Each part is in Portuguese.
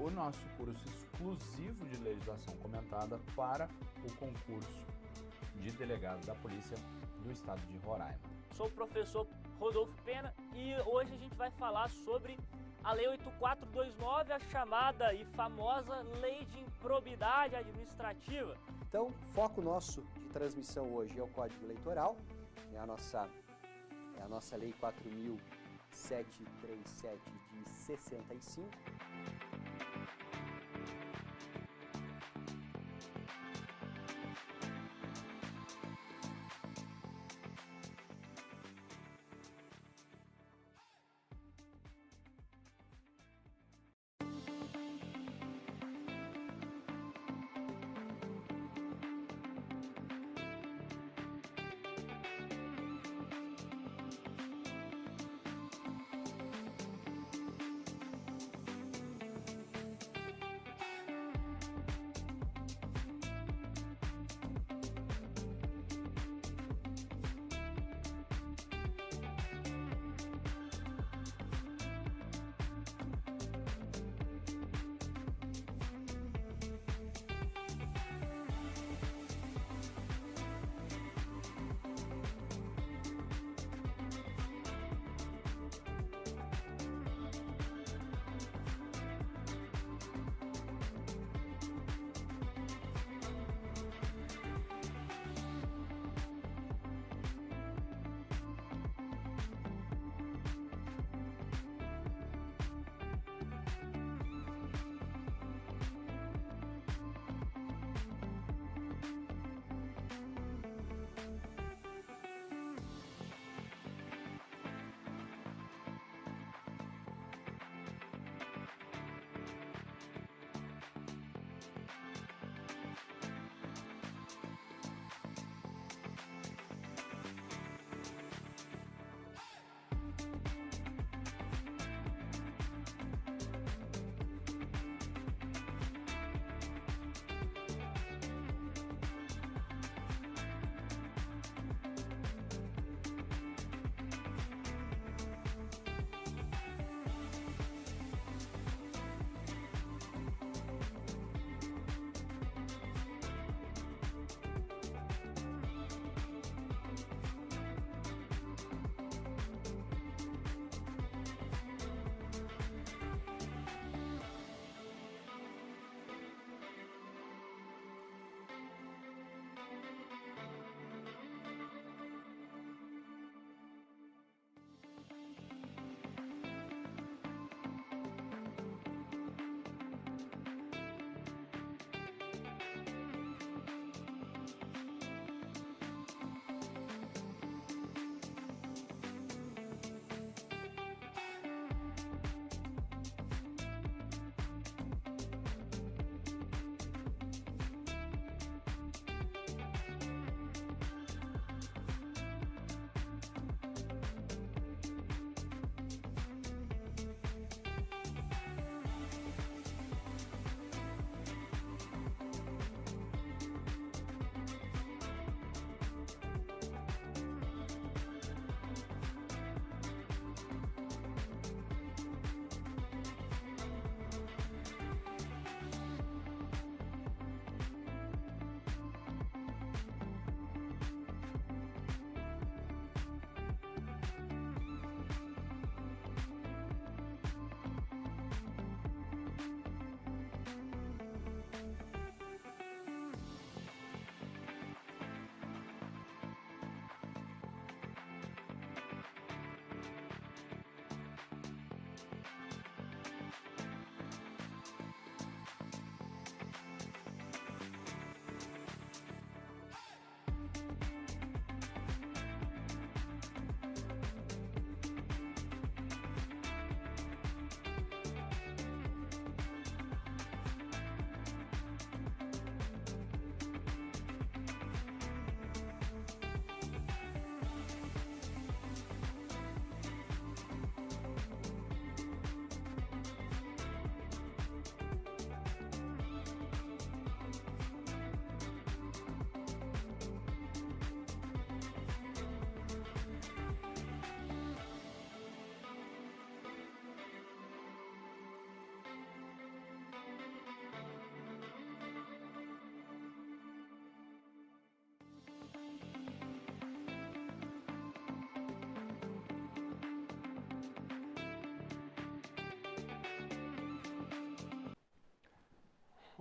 o nosso curso exclusivo de legislação comentada para o concurso de delegado da Polícia do Estado de Roraima. Sou o professor Rodolfo Pena e hoje a gente vai falar sobre a Lei 8429, a chamada e famosa Lei de Improbidade Administrativa. Então, foco nosso de transmissão hoje é o Código Eleitoral, é a nossa Lei 4.737 de 65.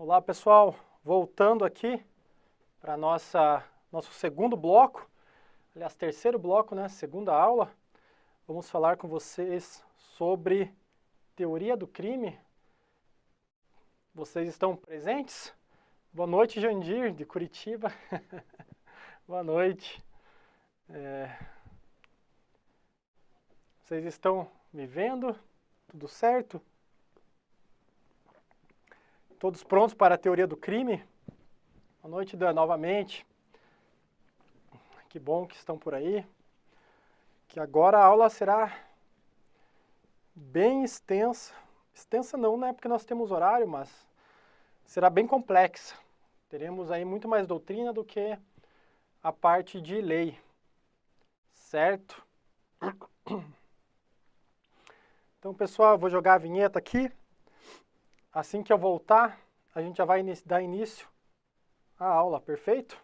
Olá pessoal, voltando aqui para nosso segundo bloco, aliás, terceiro bloco, né? Segunda aula. Vamos falar com vocês sobre teoria do crime. Vocês estão presentes? Boa noite, Jandir, de Curitiba. Boa noite. Vocês estão me vendo? Tudo certo? Todos prontos para a teoria do crime? Boa noite, Dan, novamente. Que bom que estão por aí. Que agora a aula será bem extensa. Extensa não, né? Porque nós temos horário, mas será bem complexa. Teremos aí muito mais doutrina do que a parte de lei. Certo? Então, pessoal, eu vou jogar a vinheta aqui. Assim que eu voltar, a gente já vai dar início à aula, perfeito?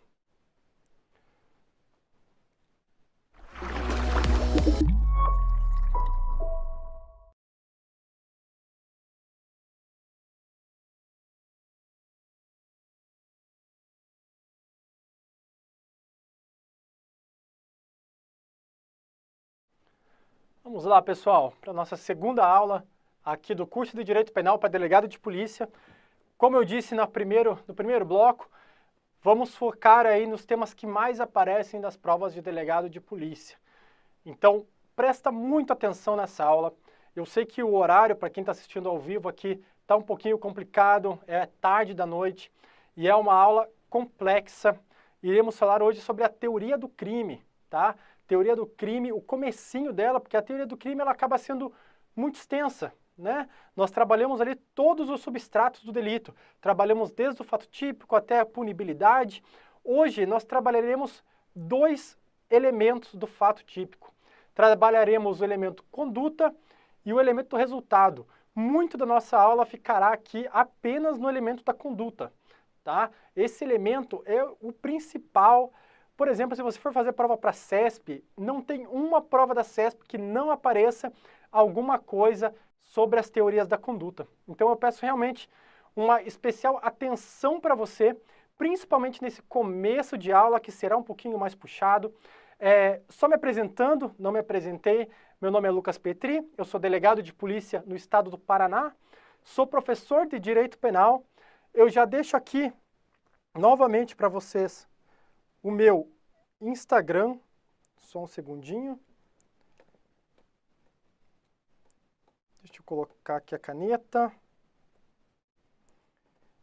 Vamos lá, pessoal, para a nossa segunda aula aqui do curso de Direito Penal para Delegado de Polícia. Como eu disse no primeiro bloco, vamos focar aí nos temas que mais aparecem das provas de delegado de polícia. Então, presta muita atenção nessa aula. Eu sei que o horário, para quem está assistindo ao vivo aqui, está um pouquinho complicado, é tarde da noite e é uma aula complexa. Iremos falar hoje sobre a teoria do crime, tá? Teoria do crime, o comecinho dela, porque a teoria do crime ela acaba sendo muito extensa, né? Nós trabalhamos ali todos os substratos do delito, trabalhamos desde o fato típico até a punibilidade. Hoje nós trabalharemos dois elementos do fato típico. Trabalharemos o elemento conduta e o elemento resultado. Muito da nossa aula ficará aqui apenas no elemento da conduta, tá? Esse elemento é o principal. Por exemplo, se você for fazer prova para a CESP, não tem uma prova da CESP que não apareça alguma coisa sobre as teorias da conduta. Então eu peço realmente uma especial atenção para você, principalmente nesse começo de aula, que será um pouquinho mais puxado. Só me apresentando, não me apresentei, meu nome é Lucas Petri, eu sou delegado de polícia no estado do Paraná, sou professor de Direito Penal. Eu já deixo aqui novamente para vocês o meu Instagram, só um segundinho. Deixa eu colocar aqui a caneta.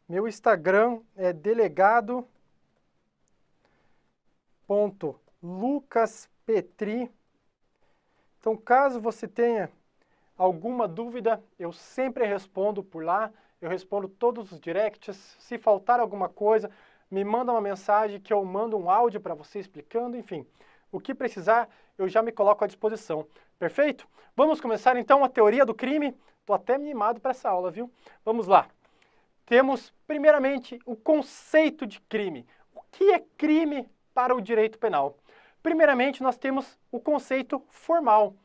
Meu Instagram é delegado.lucaspetri. Então, caso você tenha alguma dúvida, eu sempre respondo por lá. Eu respondo todos os directs. Se faltar alguma coisa, me manda uma mensagem que eu mando um áudio para você explicando, enfim. O que precisar, eu já me coloco à disposição. Perfeito? Vamos começar então a teoria do crime. Estou até animado para essa aula, viu? Vamos lá. Temos, primeiramente, o conceito de crime. O que é crime para o direito penal? Primeiramente, nós temos o conceito formal.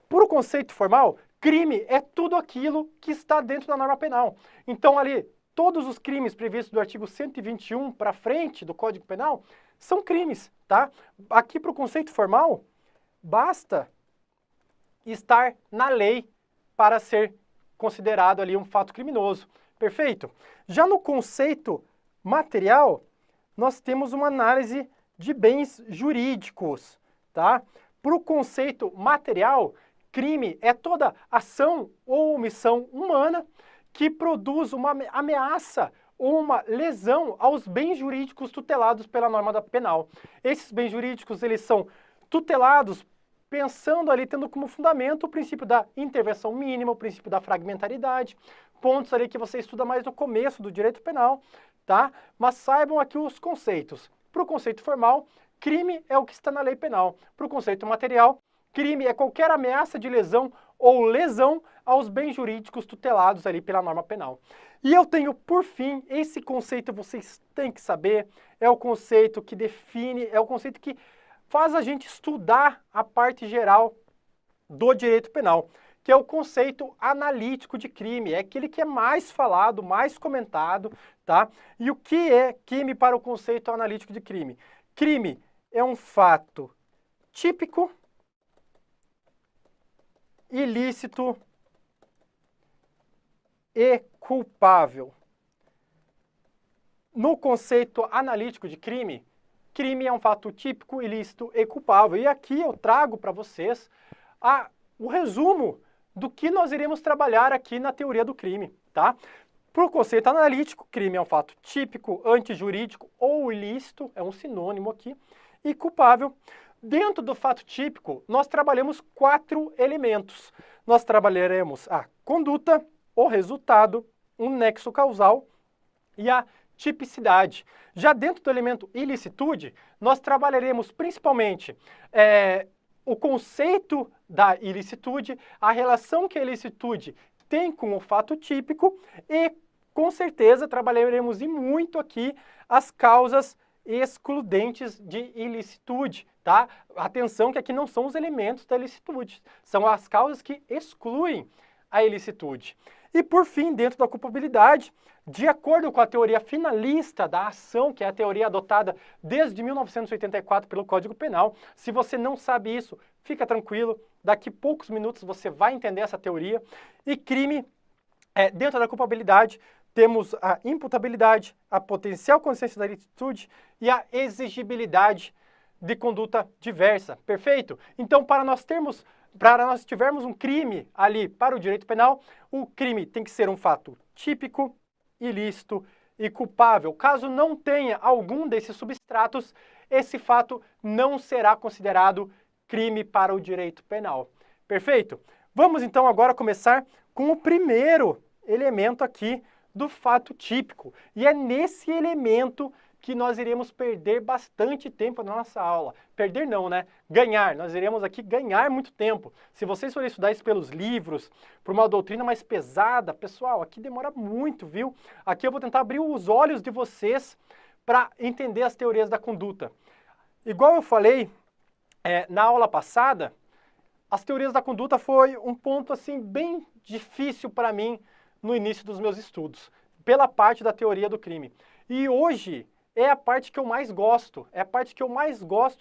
Por o conceito formal, crime é tudo aquilo que está dentro da norma penal. Então, ali, todos os crimes previstos do artigo 121 para frente do Código Penal são crimes, tá? Aqui para o conceito formal, basta estar na lei para ser considerado ali um fato criminoso. Perfeito? Já no conceito material, nós temos uma análise de bens jurídicos, tá? Para o conceito material, crime é toda ação ou omissão humana que produz uma ameaça ou uma lesão aos bens jurídicos tutelados pela norma penal. Esses bens jurídicos, eles são tutelados pensando ali, tendo como fundamento o princípio da intervenção mínima, o princípio da fragmentaridade, pontos ali que você estuda mais no começo do direito penal, tá? Mas saibam aqui os conceitos. Para o conceito formal, crime é o que está na lei penal. Para o conceito material, crime é qualquer ameaça de lesão ou lesão aos bens jurídicos tutelados ali pela norma penal. E eu tenho, por fim, esse conceito vocês têm que saber, é o conceito que define, é o conceito que faz a gente estudar a parte geral do direito penal, que é o conceito analítico de crime. É aquele que é mais falado, mais comentado, tá? E o que é crime para o conceito analítico de crime? Crime é um fato típico, ilícito e culpável. No conceito analítico de crime, crime é um fato típico, ilícito e culpável. E aqui eu trago para vocês o resumo do que nós iremos trabalhar aqui na teoria do crime, tá? Para o conceito analítico, crime é um fato típico, antijurídico ou ilícito, é um sinônimo aqui, e culpável. Dentro do fato típico, nós trabalhamos 4 elementos. Nós trabalharemos a conduta, o resultado, um nexo causal e a tipicidade. Já dentro do elemento ilicitude, nós trabalharemos principalmente o conceito da ilicitude, a relação que a ilicitude tem com o fato típico e, com certeza, trabalharemos e muito aqui as causas excludentes de ilicitude, tá? Atenção que aqui não são os elementos da ilicitude, são as causas que excluem a ilicitude. E, por fim, dentro da culpabilidade, de acordo com a teoria finalista da ação, que é a teoria adotada desde 1984 pelo Código Penal, se você não sabe isso, fica tranquilo, daqui a poucos minutos você vai entender essa teoria. E crime, dentro da culpabilidade, temos a imputabilidade, a potencial consciência da ilicitude e a exigibilidade de conduta diversa. Perfeito? Então, para nós tivermos um crime ali para o direito penal, o crime tem que ser um fato típico, ilícito e culpável. Caso não tenha algum desses substratos, esse fato não será considerado crime para o direito penal. Perfeito? Vamos então agora começar com o primeiro elemento aqui do fato típico. E é nesse elemento que nós iremos perder bastante tempo na nossa aula. Perder não, né? Ganhar. Nós iremos aqui ganhar muito tempo. Se vocês forem estudar isso pelos livros, por uma doutrina mais pesada, pessoal, aqui demora muito, viu? Aqui eu vou tentar abrir os olhos de vocês para entender as teorias da conduta. Igual eu falei na aula passada, as teorias da conduta foi um ponto assim bem difícil para mim no início dos meus estudos, pela parte da teoria do crime. E hoje é a parte que eu mais gosto,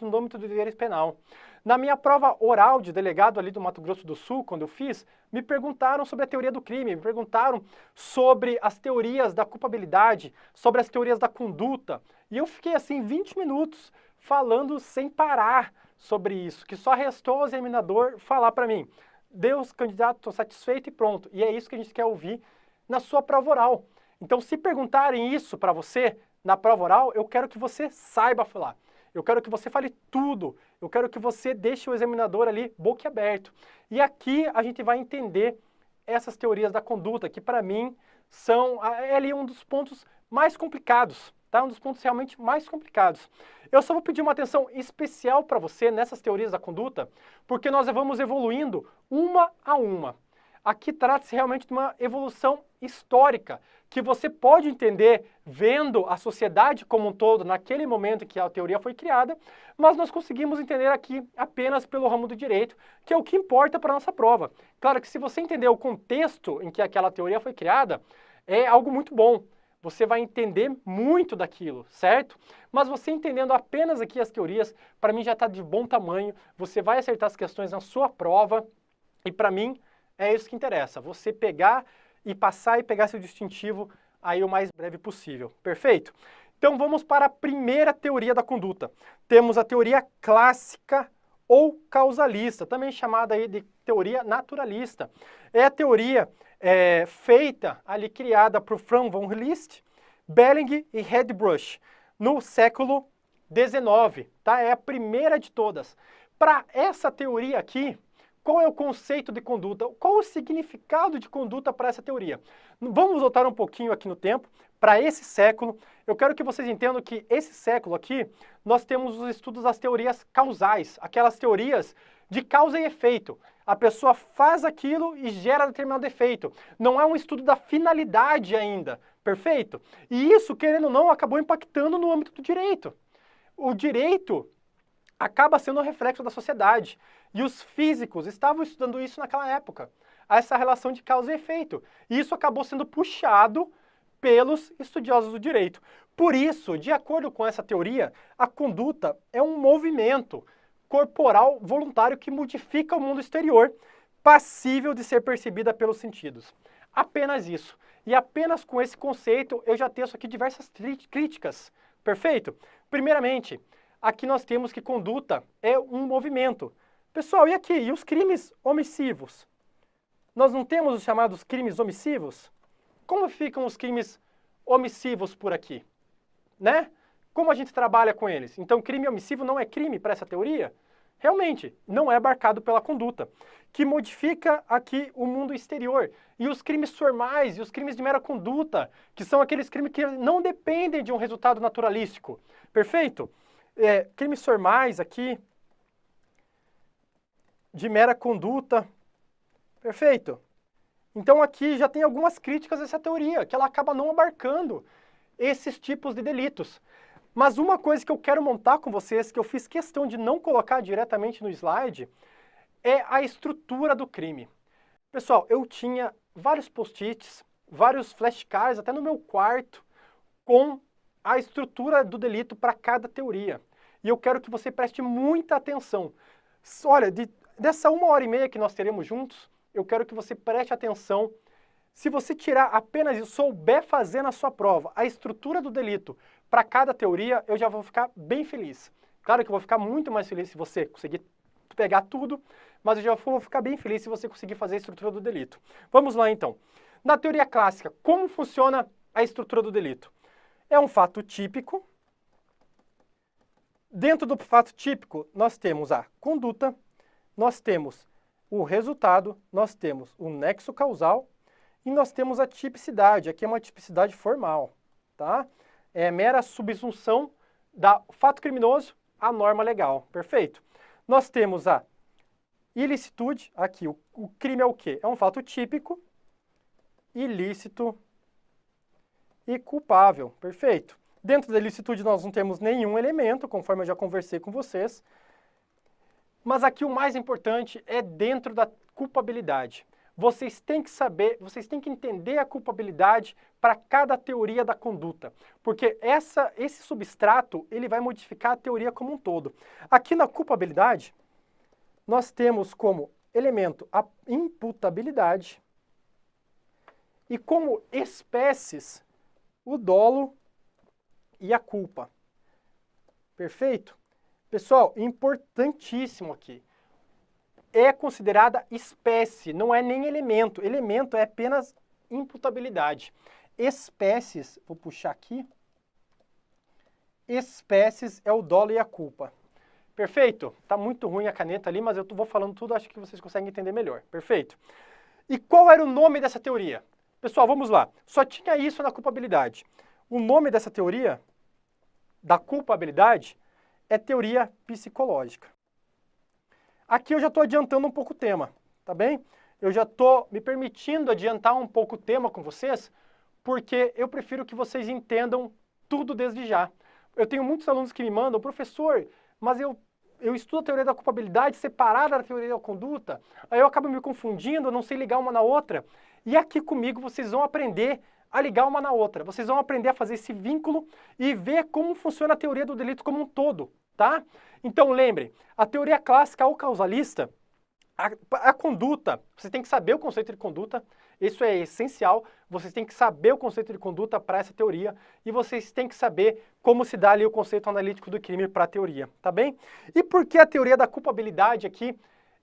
no âmbito do direito penal. Na minha prova oral de delegado ali do Mato Grosso do Sul, quando eu fiz, me perguntaram sobre a teoria do crime, me perguntaram sobre as teorias da culpabilidade, sobre as teorias da conduta, e eu fiquei assim 20 minutos falando sem parar sobre isso, que só restou ao examinador falar para mim: Deus, candidato, estou satisfeito e pronto. E é isso que a gente quer ouvir na sua prova oral. Então, se perguntarem isso para você na prova oral, eu quero que você saiba falar. Eu quero que você fale tudo. Eu quero que você deixe o examinador ali boquiaberto. E aqui a gente vai entender essas teorias da conduta, que para mim são ali um dos pontos mais complicados, tá? Um dos pontos realmente mais complicados. Eu só vou pedir uma atenção especial para você nessas teorias da conduta, porque nós vamos evoluindo uma a uma. Aqui trata-se realmente de uma evolução histórica, que você pode entender vendo a sociedade como um todo naquele momento em que a teoria foi criada, mas nós conseguimos entender aqui apenas pelo ramo do direito, que é o que importa para a nossa prova. Claro que se você entender o contexto em que aquela teoria foi criada, é algo muito bom. Você vai entender muito daquilo, certo? Mas você entendendo apenas aqui as teorias, para mim já está de bom tamanho, você vai acertar as questões na sua prova, e para mim é isso que interessa, você pegar e passar e pegar seu distintivo aí o mais breve possível. Perfeito? Então vamos para a primeira teoria da conduta. Temos a teoria clássica ou causalista, também chamada aí de teoria naturalista. É a teoria feita ali, criada por Franz von Liszt, Belling e Redbrush no século XIX, tá? É a primeira de todas. Para essa teoria aqui, qual é o conceito de conduta? Qual o significado de conduta para essa teoria? Vamos voltar um pouquinho aqui no tempo, para esse século. Eu quero que vocês entendam que esse século aqui, nós temos os estudos das teorias causais, aquelas teorias de causa e efeito. A pessoa faz aquilo e gera determinado efeito. Não é um estudo da finalidade ainda, perfeito? E isso, querendo ou não, acabou impactando no âmbito do direito. O direito acaba sendo um reflexo da sociedade. E os físicos estavam estudando isso naquela época. a essa relação de causa e efeito. E isso acabou sendo puxado pelos estudiosos do direito. Por isso, de acordo com essa teoria, a conduta é um movimento corporal voluntário que modifica o mundo exterior, passível de ser percebida pelos sentidos. Apenas isso. E apenas com esse conceito eu já teço aqui diversas críticas. Perfeito? Primeiramente, aqui nós temos que conduta é um movimento. Pessoal, e aqui? E os crimes omissivos? Nós não temos os chamados crimes omissivos? Como ficam os crimes omissivos por aqui? Né? Como a gente trabalha com eles? Então, crime omissivo não é crime para essa teoria? Realmente, não é abarcado pela conduta, que modifica aqui o mundo exterior. E os crimes formais e os crimes de mera conduta, que são aqueles crimes que não dependem de um resultado naturalístico. Perfeito? Crimes formais aqui, de mera conduta. Perfeito? Então aqui já tem algumas críticas a essa teoria, que ela acaba não abarcando esses tipos de delitos. Mas uma coisa que eu quero montar com vocês, que eu fiz questão de não colocar diretamente no slide, é a estrutura do crime. Pessoal, eu tinha vários post-its, vários flashcards, até no meu quarto, com a estrutura do delito para cada teoria. E eu quero que você preste muita atenção. Olha, dessa 1h30 que nós teremos juntos, eu quero que você preste atenção. Se você tirar apenas e souber fazer na sua prova a estrutura do delito para cada teoria, eu já vou ficar bem feliz. Claro que eu vou ficar muito mais feliz se você conseguir pegar tudo, mas eu já vou ficar bem feliz se você conseguir fazer a estrutura do delito. Vamos lá então. Na teoria clássica, como funciona a estrutura do delito? É um fato típico. Dentro do fato típico, nós temos a conduta, nós temos o resultado, nós temos o nexo causal e nós temos a tipicidade. Aqui é uma tipicidade formal, tá? É mera subsunção do fato criminoso à norma legal, perfeito? Nós temos a ilicitude, aqui o crime é o quê? É um fato típico, ilícito e culpável, perfeito? Dentro da ilicitude nós não temos nenhum elemento, conforme eu já conversei com vocês. Mas aqui o mais importante é dentro da culpabilidade. Vocês têm que saber, vocês têm que entender a culpabilidade para cada teoria da conduta, porque esse substrato ele vai modificar a teoria como um todo. Aqui na culpabilidade, nós temos como elemento a imputabilidade e como espécies o dolo e a culpa. Perfeito? Pessoal, importantíssimo aqui. É considerada espécie, não é nem elemento. Elemento é apenas imputabilidade. Espécies, vou puxar aqui. Espécies é o dolo e a culpa. Perfeito? Tá muito ruim a caneta ali, mas eu vou falando tudo, acho que vocês conseguem entender melhor. Perfeito? E qual era o nome dessa teoria? Pessoal, vamos lá. Só tinha isso na culpabilidade. O nome dessa teoria, da culpabilidade, é teoria psicológica. Aqui eu já estou adiantando um pouco o tema, tá bem? Eu já estou me permitindo adiantar um pouco o tema com vocês, porque eu prefiro que vocês entendam tudo desde já. Eu tenho muitos alunos que me mandam, professor, mas eu estudo a teoria da culpabilidade separada da teoria da conduta, aí eu acabo me confundindo, eu não sei ligar uma na outra. E aqui comigo vocês vão aprender a ligar uma na outra. Vocês vão aprender a fazer esse vínculo e ver como funciona a teoria do delito como um todo, tá? Então lembrem, a teoria clássica ou causalista, a conduta, você tem que saber o conceito de conduta, isso é essencial, vocês têm que saber o conceito de conduta para essa teoria e vocês têm que saber como se dá ali o conceito analítico do crime para a teoria, tá bem? E por que a teoria da culpabilidade aqui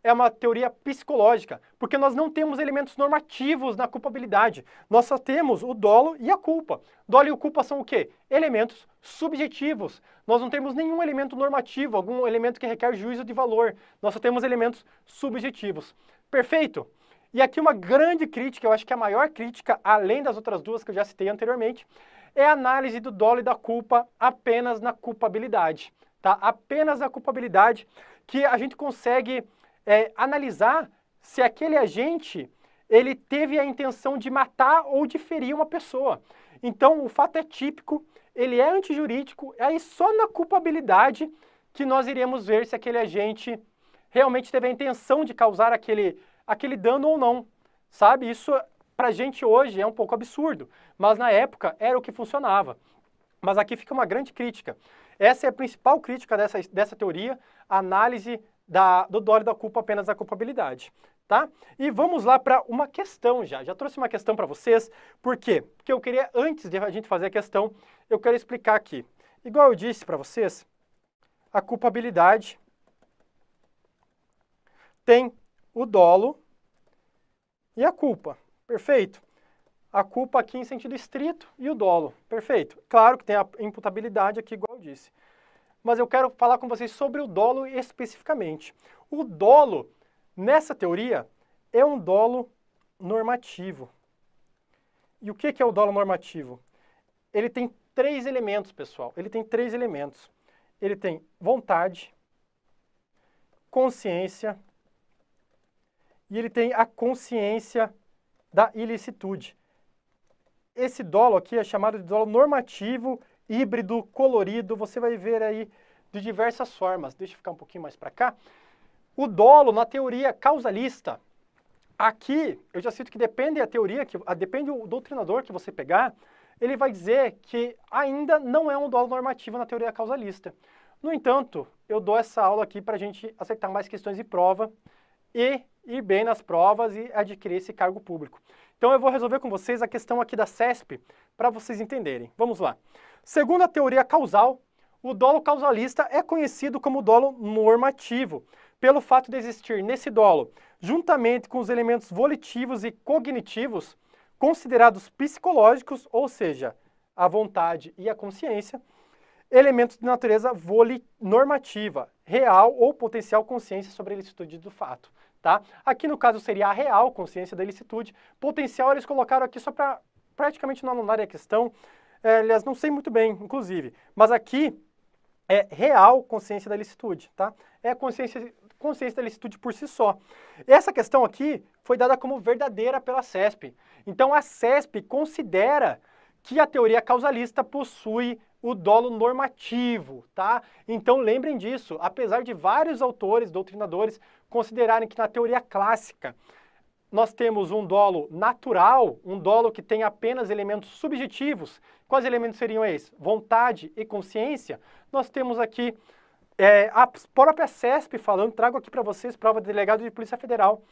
é uma teoria psicológica? Porque nós não temos elementos normativos na culpabilidade, nós só temos o dolo e a culpa. Dolo e a culpa são o quê? Elementos subjetivos. Nós não temos nenhum elemento normativo, algum elemento que requer juízo de valor. Nós só temos elementos subjetivos. Perfeito? E aqui uma grande crítica, eu acho que a maior crítica, além das outras duas que eu já citei anteriormente, é a análise do dolo e da culpa apenas na culpabilidade, tá? Apenas na culpabilidade que a gente consegue analisar se aquele agente ele teve a intenção de matar ou de ferir uma pessoa. Então, o fato é típico, ele é antijurídico, é aí só na culpabilidade que nós iremos ver se aquele agente realmente teve a intenção de causar aquele dano ou não. sabe? Isso pra gente hoje é um pouco absurdo, mas na época era o que funcionava. Mas aqui fica uma grande crítica. Essa é a principal crítica dessa teoria, a análise do dolo e da culpa apenas da culpabilidade, tá? E vamos lá para uma questão já. Já trouxe uma questão para vocês. Por quê? Porque eu queria, antes de a gente fazer a questão, eu quero explicar aqui. Igual eu disse para vocês, a culpabilidade tem o dolo e a culpa, perfeito? A culpa aqui em sentido estrito e o dolo, perfeito? Claro que tem a imputabilidade aqui, igual eu disse. Mas eu quero falar com vocês sobre o dolo especificamente. O dolo, nessa teoria, é um dolo normativo. E o que é o dolo normativo? Ele tem 3 elementos, pessoal. Ele tem 3 elementos. Ele tem vontade, consciência e ele tem a consciência da ilicitude. Esse dolo aqui é chamado de dolo normativo, híbrido, colorido. Você vai ver aí de diversas formas. Deixa eu ficar um pouquinho mais para cá. O dolo, na teoria causalista, aqui eu já cito que depende da teoria, depende do doutrinador que você pegar, ele vai dizer que ainda não é um dolo normativo na teoria causalista. No entanto, eu dou essa aula aqui para a gente acertar mais questões de prova e ir bem nas provas e adquirir esse cargo público. Então eu vou resolver com vocês a questão aqui da CESP para vocês entenderem. Vamos lá. Segundo a teoria causal, o dolo causalista é conhecido como dolo normativo, pelo fato de existir nesse dolo, juntamente com os elementos volitivos e cognitivos, considerados psicológicos, ou seja, a vontade e a consciência, elementos de natureza normativa, real ou potencial consciência sobre a ilicitude do fato. Tá? Aqui no caso seria a real consciência da ilicitude, potencial eles colocaram aqui só para praticamente não anularem a questão, aliás, não sei muito bem, inclusive, mas aqui é real consciência da ilicitude, tá? É a consciência da ilicitude por si só. Essa questão aqui foi dada como verdadeira pela CESP. Então a CESP considera que a teoria causalista possui o dolo normativo, tá? Então lembrem disso, apesar de vários autores, doutrinadores, considerarem que na teoria clássica nós temos um dolo natural, um dolo que tem apenas elementos subjetivos. Quais elementos seriam esses? Vontade e consciência. Nós temos aqui a própria CESP falando, trago aqui para vocês, prova de delegado de Polícia Federal,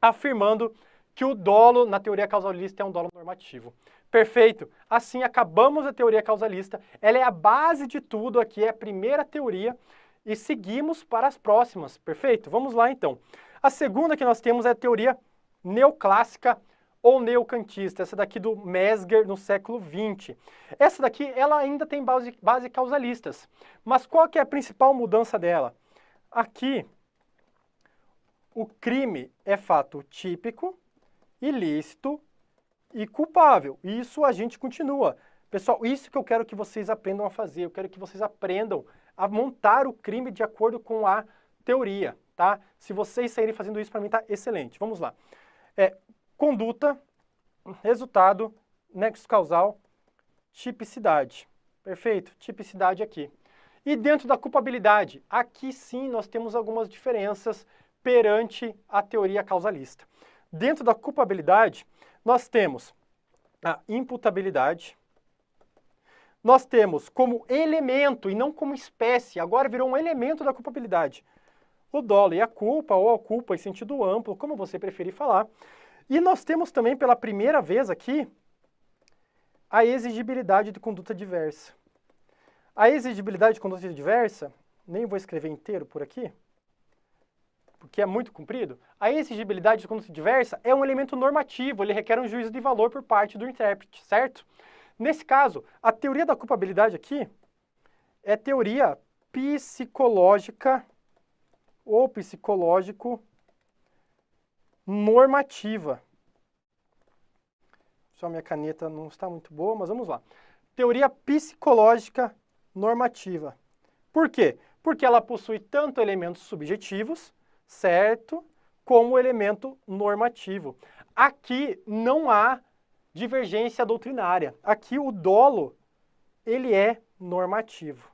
afirmando que o dolo na teoria causalista é um dolo normativo. Perfeito. Assim acabamos a teoria causalista. Ela é a base de tudo aqui, é a primeira teoria e seguimos para as próximas. Perfeito? Vamos lá então. A segunda que nós temos é a teoria neoclássica ou neocantista, essa daqui do Mesger no século XX. Essa daqui, ela ainda tem base causalistas, mas qual que é a principal mudança dela? Aqui, o crime é fato típico, ilícito e culpável. Isso a gente continua. Pessoal, isso que eu quero que vocês aprendam a fazer, eu quero que vocês aprendam a montar o crime de acordo com a teoria, tá? Se vocês saírem fazendo isso, para mim tá excelente. Vamos lá. Conduta, resultado, nexo causal, tipicidade. Perfeito? Tipicidade aqui. E dentro da culpabilidade, aqui sim nós temos algumas diferenças perante a teoria causalista. Dentro da culpabilidade, nós temos a imputabilidade, nós temos como elemento e não como espécie, agora virou um elemento da culpabilidade, o dolo e a culpa, ou a culpa em sentido amplo, como você preferir falar. E nós temos também, pela primeira vez aqui, a exigibilidade de conduta diversa. A exigibilidade de conduta diversa, nem vou escrever inteiro por aqui, porque é muito comprido. A exigibilidade de conduta diversa é um elemento normativo, ele requer um juízo de valor por parte do intérprete, certo? Nesse caso, a teoria da culpabilidade aqui é teoria psicológica ou psicológico normativa. Só minha caneta não está muito boa, mas vamos lá. Teoria psicológica normativa. Por quê? Porque ela possui tanto elementos subjetivos, certo, como elemento normativo. Aqui não há divergência doutrinária. Aqui o dolo, ele é normativo.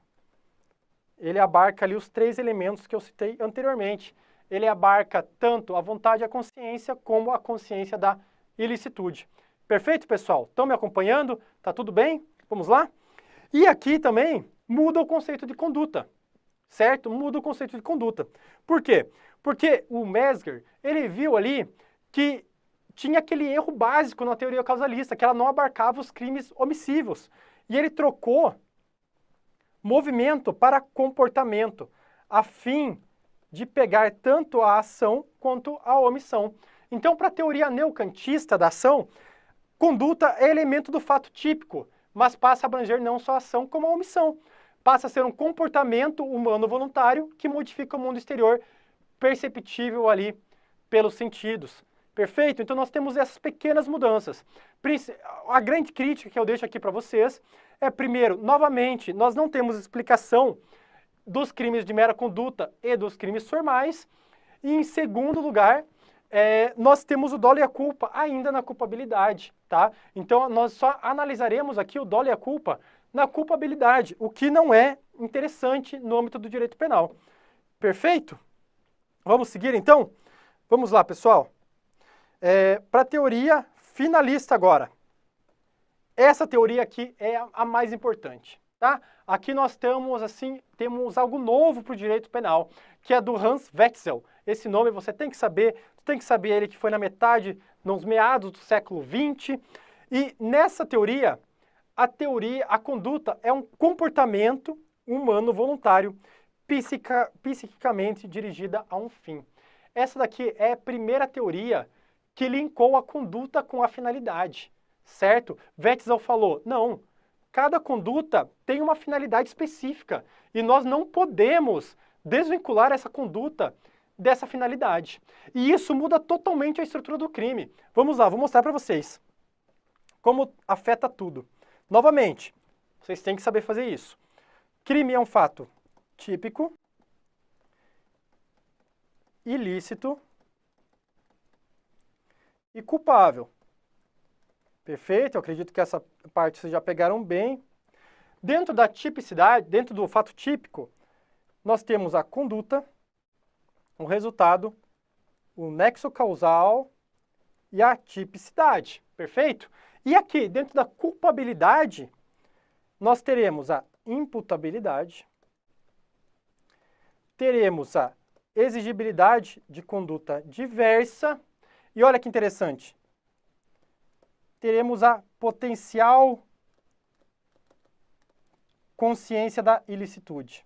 Ele abarca ali os 3 elementos que eu citei anteriormente. ele abarca tanto a vontade e a consciência, como a consciência da ilicitude. Perfeito, pessoal? Estão me acompanhando? Tá tudo bem? Vamos lá? E aqui também muda o conceito de conduta, certo? Muda o conceito de conduta. Por quê? Porque o Metzger, ele viu ali que tinha aquele erro básico na teoria causalista, que ela não abarcava os crimes omissivos. E ele trocou movimento para comportamento, a fim de pegar tanto a ação quanto a omissão. Então, para a teoria neokantista da ação, conduta é elemento do fato típico, mas passa a abranger não só a ação como a omissão. Passa a ser um comportamento humano voluntário que modifica o mundo exterior, perceptível ali pelos sentidos. Perfeito? Então nós temos essas pequenas mudanças. A grande crítica que eu deixo aqui para vocês é, primeiro, novamente, nós não temos explicação dos crimes de mera conduta e dos crimes formais. E, em segundo lugar, nós temos o dolo e a culpa ainda na culpabilidade, tá? Então, nós só analisaremos aqui o dolo e a culpa na culpabilidade, o que não é interessante no âmbito do direito penal. Perfeito? Vamos seguir, então? Vamos lá, pessoal. Para a teoria finalista agora. Essa teoria aqui é a mais importante, tá? Aqui nós temos algo novo para o direito penal, que é do Hans Wetzel. Esse nome você tem que saber ele que foi nos meados do século XX. E nessa teoria, a conduta é um comportamento humano voluntário, psiquicamente dirigida a um fim. Essa daqui é a primeira teoria que linkou a conduta com a finalidade, certo? Wetzel falou, não, cada conduta tem uma finalidade específica e nós não podemos desvincular essa conduta dessa finalidade. E isso muda totalmente a estrutura do crime. Vamos lá, vou mostrar para vocês como afeta tudo. Novamente, vocês têm que saber fazer isso. Crime é um fato típico, ilícito e culpável. Perfeito? Eu acredito que essa parte vocês já pegaram bem. Dentro da tipicidade, dentro do fato típico, nós temos a conduta, o resultado, o nexo causal e a tipicidade. Perfeito? E aqui, dentro da culpabilidade, nós teremos a imputabilidade, teremos a exigibilidade de conduta diversa, e olha que interessante, teremos a potencial consciência da ilicitude.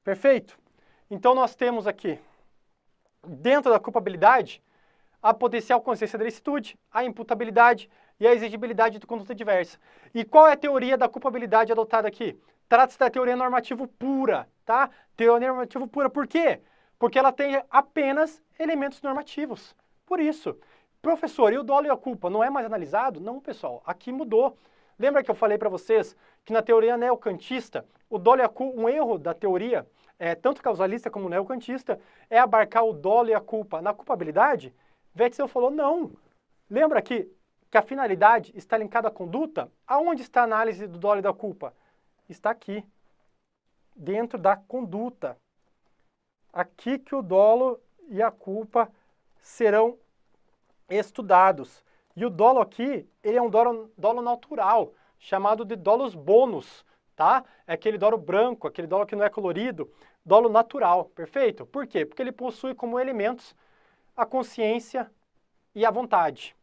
Perfeito? Então nós temos aqui, dentro da culpabilidade, a potencial consciência da ilicitude, a imputabilidade e a exigibilidade de conduta diversa. E qual é a teoria da culpabilidade adotada aqui? Trata-se da teoria normativo pura, tá? Teoria normativo pura, por quê? Porque ela tem apenas elementos normativos. Por isso, professor, e o dolo e a culpa não é mais analisado? Não, pessoal, aqui mudou. Lembra que eu falei para vocês que na teoria neocantista, o dolo e a culpa, um erro da teoria, tanto causalista como neocantista, é abarcar o dolo e a culpa na culpabilidade? Wetzel falou, não. Lembra que a finalidade está linkada à conduta? Aonde está a análise do dolo e da culpa? Está aqui, dentro da conduta. Aqui que o dolo e a culpa serão estudados. E o dolo aqui, ele é um dolo natural, chamado de dolos bônus, tá? É aquele dolo branco, aquele dolo que não é colorido, dolo natural, perfeito? Por quê? Porque ele possui como elementos a consciência e a vontade,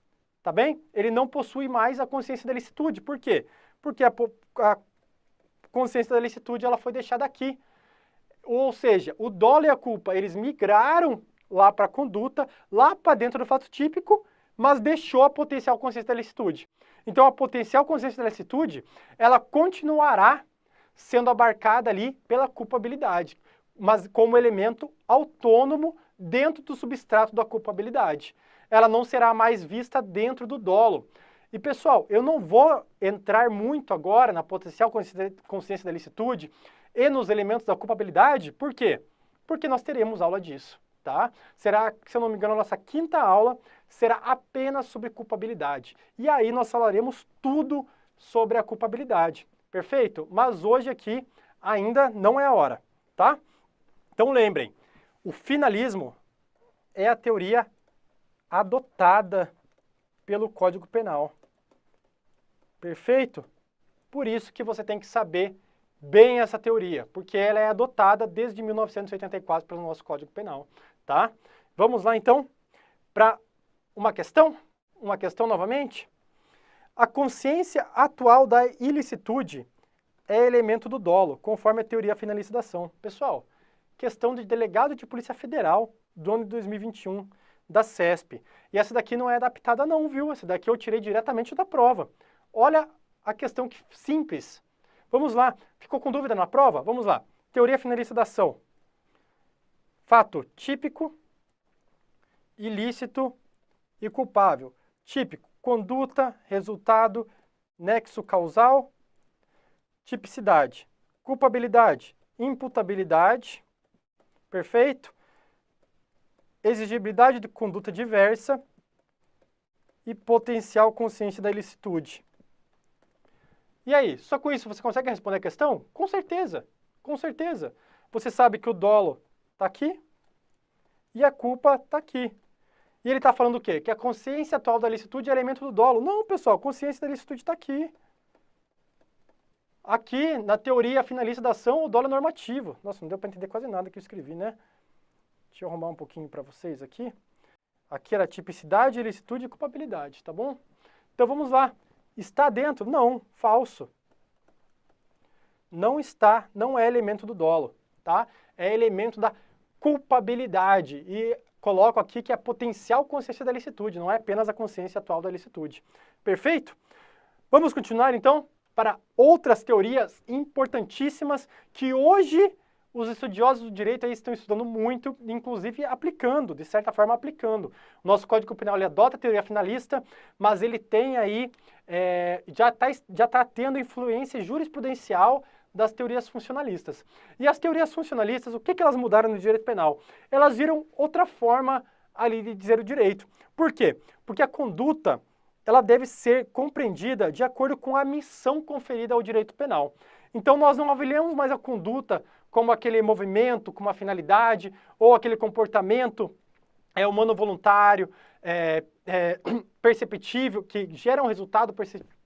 tá bem? Ele não possui mais a consciência da ilicitude, por quê? Porque a consciência da ilicitude ela foi deixada aqui. Ou seja, o dolo e a culpa, eles migraram lá para a conduta, lá para dentro do fato típico, mas deixou a potencial consciência da ilicitude. Então, a potencial consciência da ilicitude, ela continuará sendo abarcada ali pela culpabilidade, mas como elemento autônomo dentro do substrato da culpabilidade. Ela não será mais vista dentro do dolo. E, pessoal, eu não vou entrar muito agora na potencial consciência da ilicitude e nos elementos da culpabilidade. Por quê? Porque nós teremos aula disso, tá? Será, se eu não me engano, a nossa quinta aula será apenas sobre culpabilidade. E aí nós falaremos tudo sobre a culpabilidade, perfeito? Mas hoje aqui ainda não é a hora. tá? Então lembrem, o finalismo é a teoria adotada pelo Código Penal. Perfeito? Por isso que você tem que saber bem essa teoria, porque ela é adotada desde 1984 pelo nosso Código Penal, tá? Vamos lá então para uma questão novamente. A consciência atual da ilicitude é elemento do dolo, conforme a teoria finalista da ação. Pessoal, questão de delegado de Polícia Federal do ano de 2021 da CESP. E essa daqui não é adaptada não, viu? Essa daqui eu tirei diretamente da prova. Olha a questão que simples. Vamos lá. Ficou com dúvida na prova? Vamos lá. Teoria finalista da ação. Fato típico, ilícito e culpável. Típico, conduta, resultado, nexo causal, tipicidade. Culpabilidade, imputabilidade, perfeito? Exigibilidade de conduta diversa e potencial consciente da ilicitude. E aí, só com isso você consegue responder a questão? Com certeza, com certeza. Você sabe que o dolo está aqui e a culpa está aqui. E ele está falando o quê? Que a consciência atual da ilicitude é elemento do dolo. Não, pessoal, a consciência da ilicitude está aqui. Aqui, na teoria finalista da ação, o dolo é normativo. Nossa, não deu para entender quase nada que eu escrevi, né? Deixa eu arrumar um pouquinho para vocês aqui. Aqui era tipicidade, ilicitude e culpabilidade, tá bom? Então vamos lá. Está dentro? Não, falso. Não está, não é elemento do dolo, tá? É elemento da culpabilidade. E coloco aqui que é a potencial consciência da ilicitude, não é apenas a consciência atual da ilicitude. Perfeito? Vamos continuar então para outras teorias importantíssimas que hoje os estudiosos do direito aí estão estudando muito, inclusive aplicando, de certa forma aplicando. O nosso Código Penal ele adota a teoria finalista, mas ele tem aí, já está tendo influência jurisprudencial das teorias funcionalistas. E as teorias funcionalistas, o que elas mudaram no direito penal? Elas viram outra forma ali de dizer o direito. Por quê? Porque a conduta ela deve ser compreendida de acordo com a missão conferida ao direito penal. Então nós não avaliamos mais a conduta como aquele movimento, com uma finalidade, ou aquele comportamento humano voluntário, perceptível, que gera um resultado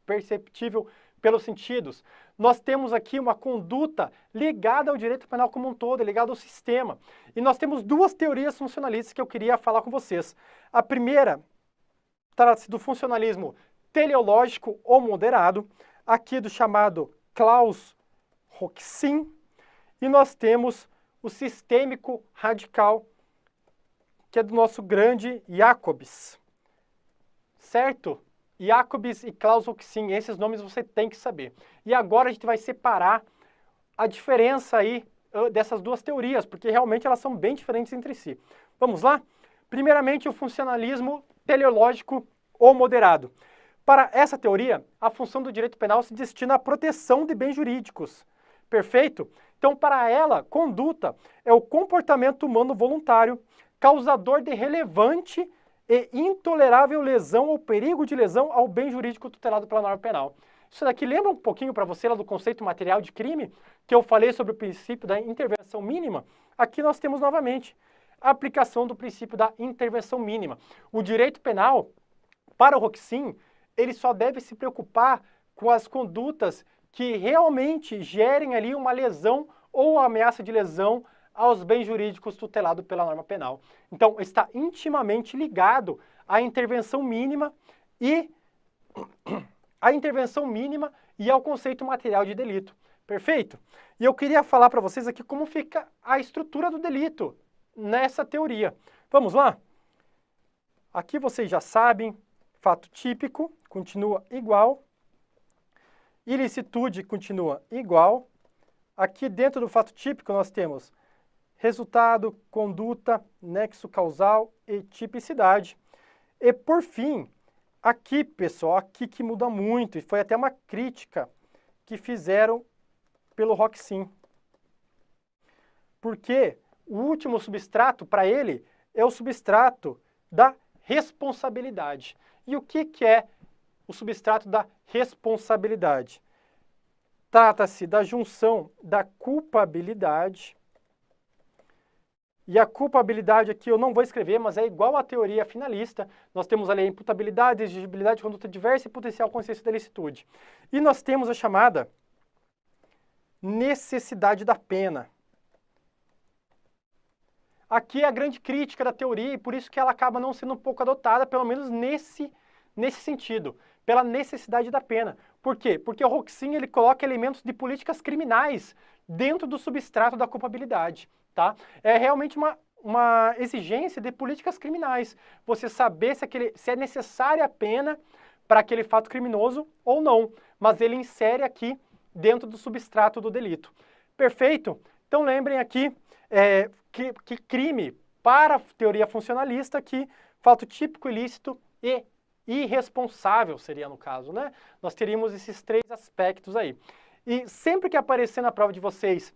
perceptível pelos sentidos. Nós temos aqui uma conduta ligada ao direito penal como um todo, ligada ao sistema. E nós temos duas teorias funcionalistas que eu queria falar com vocês. A primeira trata-se do funcionalismo teleológico ou moderado, aqui do chamado Claus-Roxin, e nós temos o sistêmico radical, que é do nosso grande Jacobs. Certo? Jacobs e Claus-Roxin, esses nomes você tem que saber. E agora a gente vai separar a diferença aí dessas duas teorias, porque realmente elas são bem diferentes entre si. Vamos lá? Primeiramente, o funcionalismo teleológico ou moderado. Para essa teoria, a função do direito penal se destina à proteção de bens jurídicos. Perfeito? Então, para ela, conduta é o comportamento humano voluntário, causador de relevante e intolerável lesão ou perigo de lesão ao bem jurídico tutelado pela norma penal. Isso daqui lembra um pouquinho para você lá do conceito material de crime, que eu falei sobre o princípio da intervenção mínima? Aqui nós temos novamente a aplicação do princípio da intervenção mínima. O direito penal, para o Roxin, ele só deve se preocupar com as condutas que realmente gerem ali uma lesão ou ameaça de lesão aos bens jurídicos tutelados pela norma penal. Então, está intimamente ligado à intervenção mínima e ao conceito material de delito. Perfeito? E eu queria falar para vocês aqui como fica a estrutura do delito nessa teoria. Vamos lá? Aqui vocês já sabem, fato típico continua igual, ilicitude continua igual. Aqui dentro do fato típico nós temos resultado, conduta, nexo causal e tipicidade. E por fim, aqui pessoal, aqui que muda muito, e foi até uma crítica que fizeram pelo Roxin. Porque o último substrato para ele é o substrato da responsabilidade. E o que é o substrato da responsabilidade? Trata-se da junção da culpabilidade E a culpabilidade aqui eu não vou escrever, mas é igual à teoria finalista. Nós temos ali a imputabilidade, exigibilidade de conduta diversa e potencial consciência da ilicitude. E nós temos a chamada necessidade da pena. Aqui é a grande crítica da teoria e por isso que ela acaba não sendo um pouco adotada, pelo menos nesse sentido, pela necessidade da pena. Por quê? Porque o Roxin ele coloca elementos de políticas criminais dentro do substrato da culpabilidade. Tá? É realmente uma exigência de políticas criminais. Você saber se é necessária a pena para aquele fato criminoso ou não. Mas ele insere aqui dentro do substrato do delito. Perfeito? Então lembrem aqui que crime, para a teoria funcionalista, que fato típico, ilícito e irresponsável seria no caso, né? Nós teríamos esses 3 aspectos aí. E sempre que aparecer na prova de vocês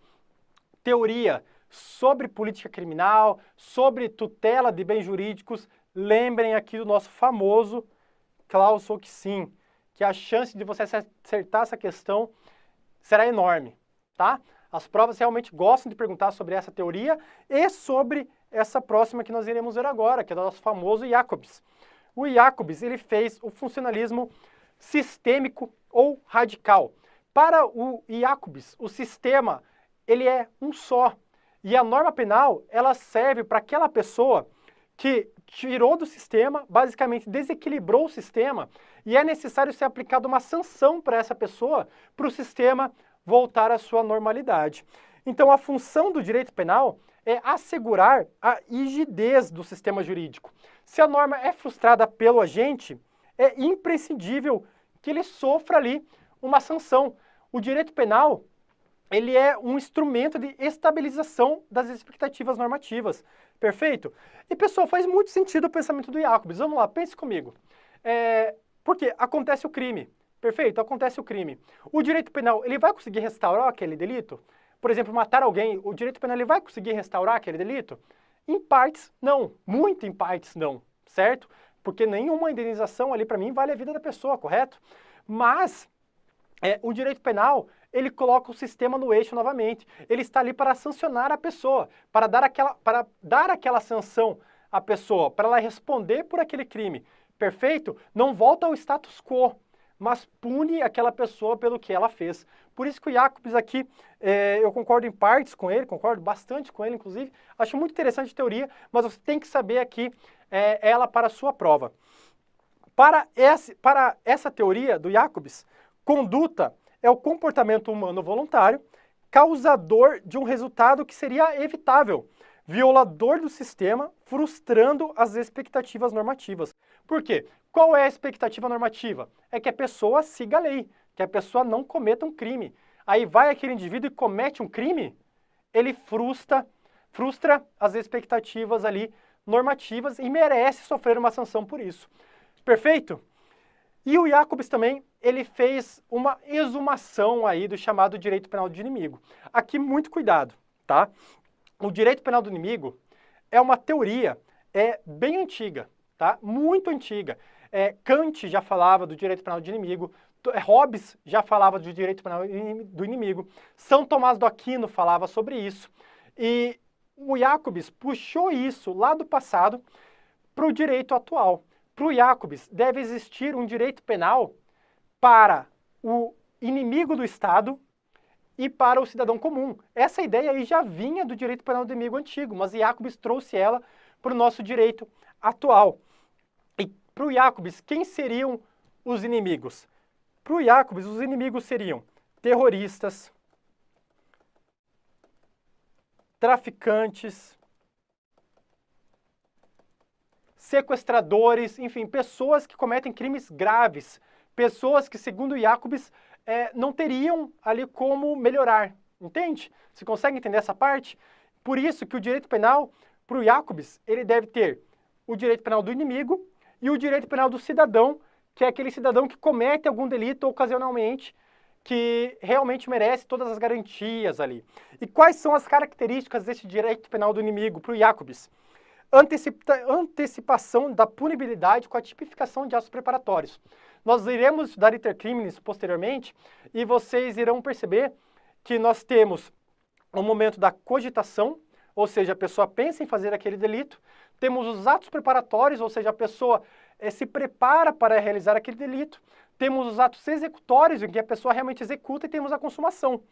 teoria sobre política criminal, sobre tutela de bens jurídicos, lembrem aqui do nosso famoso Klaus Roxin, que a chance de você acertar essa questão será enorme, tá? As provas realmente gostam de perguntar sobre essa teoria e sobre essa próxima que nós iremos ver agora, que é do nosso famoso Jacobs. O Jacobs, ele fez o funcionalismo sistêmico ou radical. Para o Jacobs, o sistema, ele é um só. E a norma penal, ela serve para aquela pessoa que tirou do sistema, basicamente desequilibrou o sistema, e é necessário ser aplicada uma sanção para essa pessoa, para o sistema voltar à sua normalidade. Então, a função do direito penal é assegurar a rigidez do sistema jurídico. Se a norma é frustrada pelo agente, é imprescindível que ele sofra ali uma sanção. O direito penal, ele é um instrumento de estabilização das expectativas normativas. Perfeito? E, pessoal, faz muito sentido o pensamento do Jacobs. Vamos lá, pense comigo. Porque acontece o crime. Perfeito? Acontece o crime. O direito penal, ele vai conseguir restaurar aquele delito? Por exemplo, matar alguém, o direito penal ele vai conseguir restaurar aquele delito? Em partes, não. Muito em partes, não. Certo? Porque nenhuma indenização ali, para mim, vale a vida da pessoa, correto? Mas o direito penal, ele coloca o sistema no eixo novamente. Ele está ali para sancionar a pessoa, para dar aquela sanção à pessoa, para ela responder por aquele crime. Perfeito? Não volta ao status quo, mas pune aquela pessoa pelo que ela fez. Por isso que o Jacobs aqui, eu concordo em partes com ele, concordo bastante com ele, inclusive. Acho muito interessante a teoria, mas você tem que saber aqui ela para a sua prova. Para essa teoria do Jacobs, conduta é o comportamento humano voluntário, causador de um resultado que seria evitável, violador do sistema, frustrando as expectativas normativas. Por quê? Qual é a expectativa normativa? É que a pessoa siga a lei, que a pessoa não cometa um crime. Aí vai aquele indivíduo e comete um crime, ele frustra as expectativas ali normativas e merece sofrer uma sanção por isso. Perfeito? E o Jacobs também, ele fez uma exumação aí do chamado direito penal do inimigo. Aqui muito cuidado, tá? O direito penal do inimigo é uma teoria bem antiga, tá? Muito antiga. Kant já falava do direito penal do inimigo, Hobbes já falava do direito penal do inimigo, São Tomás do Aquino falava sobre isso, e o Jacobs puxou isso lá do passado para o direito atual. Para o Jacobs, deve existir um direito penal para o inimigo do Estado e para o cidadão comum. Essa ideia aí já vinha do direito penal do inimigo antigo, mas Jacobs trouxe ela para o nosso direito atual. E para o Jacobs, quem seriam os inimigos? Para o Jacobs, os inimigos seriam terroristas, traficantes, sequestradores, enfim, pessoas que cometem crimes graves, pessoas que, segundo Jacobs, não teriam ali como melhorar, entende? Você consegue entender essa parte? Por isso que o direito penal, para o Jacobs, ele deve ter o direito penal do inimigo e o direito penal do cidadão, que é aquele cidadão que comete algum delito ocasionalmente, que realmente merece todas as garantias ali. E quais são as características desse direito penal do inimigo para o Jacobs? Antecipação da punibilidade com a tipificação de atos preparatórios. Nós iremos estudar iter criminis posteriormente e vocês irão perceber que nós temos o momento da cogitação, ou seja, a pessoa pensa em fazer aquele delito. Temos os atos preparatórios, ou seja, a pessoa se prepara para realizar aquele delito. Temos os atos executórios, em que a pessoa realmente executa, e temos a consumação.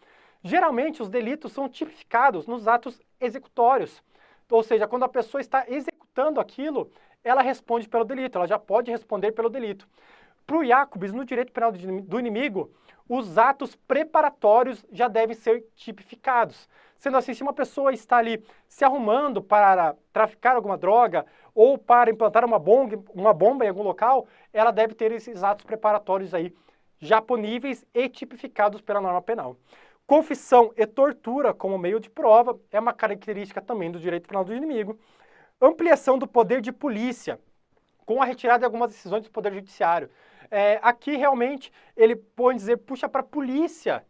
Geralmente, os delitos são tipificados nos atos executórios, ou seja, quando a pessoa está executando aquilo, ela responde pelo delito, ela já pode responder pelo delito. Para o Jacobs, no direito penal do inimigo, os atos preparatórios já devem ser tipificados. Sendo assim, se uma pessoa está ali se arrumando para traficar alguma droga ou para implantar uma bomba em algum local, ela deve ter esses atos preparatórios aí já puníveis e tipificados pela norma penal. Confissão e tortura como meio de prova é uma característica também do direito penal do inimigo. Ampliação do poder de polícia, com a retirada de algumas decisões do Poder Judiciário. Aqui, realmente, ele pode dizer, puxa para a polícia,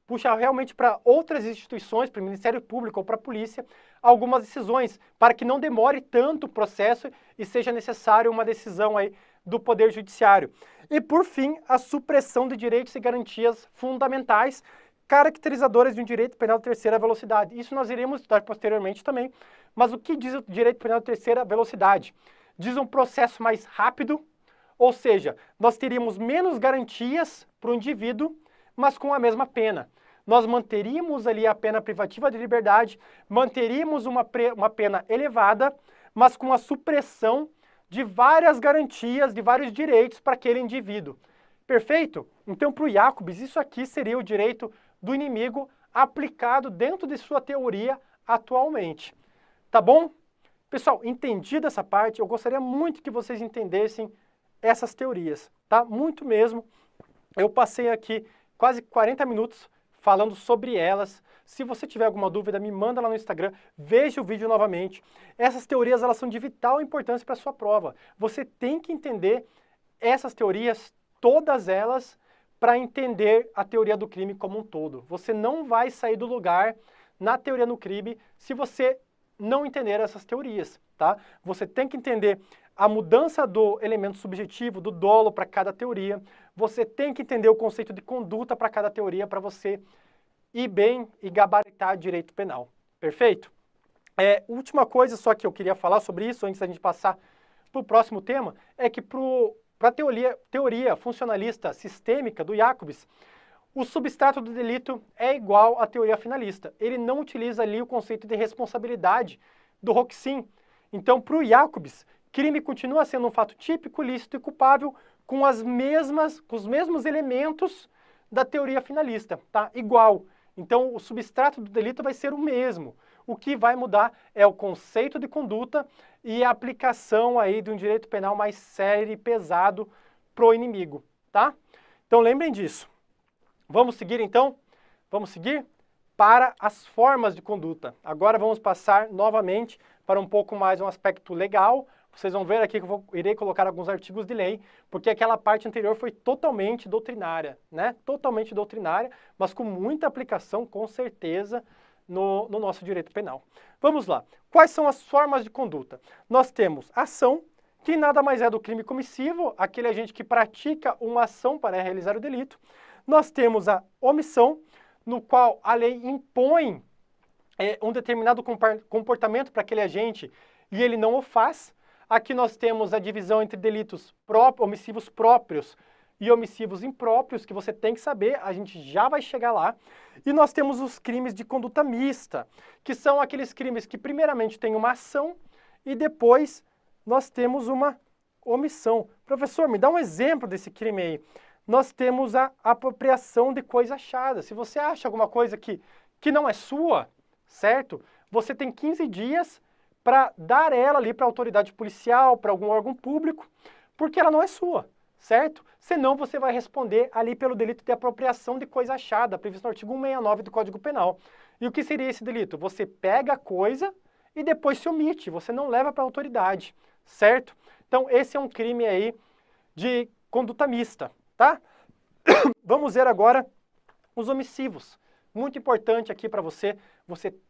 puxa realmente para outras instituições, para o Ministério Público ou para a polícia, algumas decisões, para que não demore tanto o processo e seja necessário uma decisão aí do Poder Judiciário. E, por fim, a supressão de direitos e garantias fundamentais, caracterizadoras de um direito penal de terceira velocidade. Isso nós iremos estudar posteriormente também, mas o que diz o direito penal de terceira velocidade? Diz um processo mais rápido, ou seja, nós teríamos menos garantias para o indivíduo, mas com a mesma pena. Nós manteríamos ali a pena privativa de liberdade, manteríamos uma pena elevada, mas com a supressão de várias garantias, de vários direitos para aquele indivíduo. Perfeito? Então, para o Jacobs, isso aqui seria o direito do inimigo aplicado dentro de sua teoria atualmente. Tá bom? Pessoal, entendido essa parte, eu gostaria muito que vocês entendessem essas teorias, tá? Muito mesmo. Eu passei aqui quase 40 minutos falando sobre elas. Se você tiver alguma dúvida, me manda lá no Instagram, veja o vídeo novamente. Essas teorias, elas são de vital importância para a sua prova. Você tem que entender essas teorias, todas elas, para entender a teoria do crime como um todo. Você não vai sair do lugar na teoria do crime se você não entender essas teorias, tá? Você tem que entender a mudança do elemento subjetivo, do dolo para cada teoria. Você tem que entender o conceito de conduta para cada teoria para você ir bem e gabaritar direito penal. Perfeito? Última coisa só que eu queria falar sobre isso, antes da gente passar para o próximo tema, é que para a teoria funcionalista sistêmica do Jacobs, o substrato do delito é igual à teoria finalista. Ele não utiliza ali o conceito de responsabilidade do Roxin. Então, para o Jacobs, crime continua sendo um fato típico, lícito e culpável com os mesmos elementos da teoria finalista, tá? Igual. Então, o substrato do delito vai ser o mesmo. O que vai mudar é o conceito de conduta e a aplicação aí de um direito penal mais sério e pesado pro inimigo, tá? Então, lembrem disso. Vamos seguir, então? Vamos seguir para as formas de conduta. Agora vamos passar novamente para um pouco mais um aspecto legal. Vocês vão ver aqui que eu irei colocar alguns artigos de lei, porque aquela parte anterior foi totalmente doutrinária, né? Totalmente doutrinária, mas com muita aplicação, com certeza, no nosso direito penal. Vamos lá. Quais são as formas de conduta? Nós temos ação, que nada mais é do crime comissivo, aquele agente que pratica uma ação para realizar o delito. Nós temos a omissão, no qual a lei impõe um determinado comportamento para aquele agente e ele não o faz. Aqui nós temos a divisão entre delitos omissivos próprios e omissivos impróprios, que você tem que saber, a gente já vai chegar lá. E nós temos os crimes de conduta mista, que são aqueles crimes que primeiramente tem uma ação e depois nós temos uma omissão. Professor, me dá um exemplo desse crime aí. Nós temos a apropriação de coisa achada. Se você acha alguma coisa que não é sua, certo? Você tem 15 dias para dar ela ali para a autoridade policial, para algum órgão público, porque ela não é sua, certo? Senão você vai responder ali pelo delito de apropriação de coisa achada, previsto no artigo 169 do Código Penal. E o que seria esse delito? Você pega a coisa e depois se omite, você não leva para a autoridade, certo? Então esse é um crime aí de conduta mista, tá? Vamos ver agora os omissivos. Muito importante aqui para você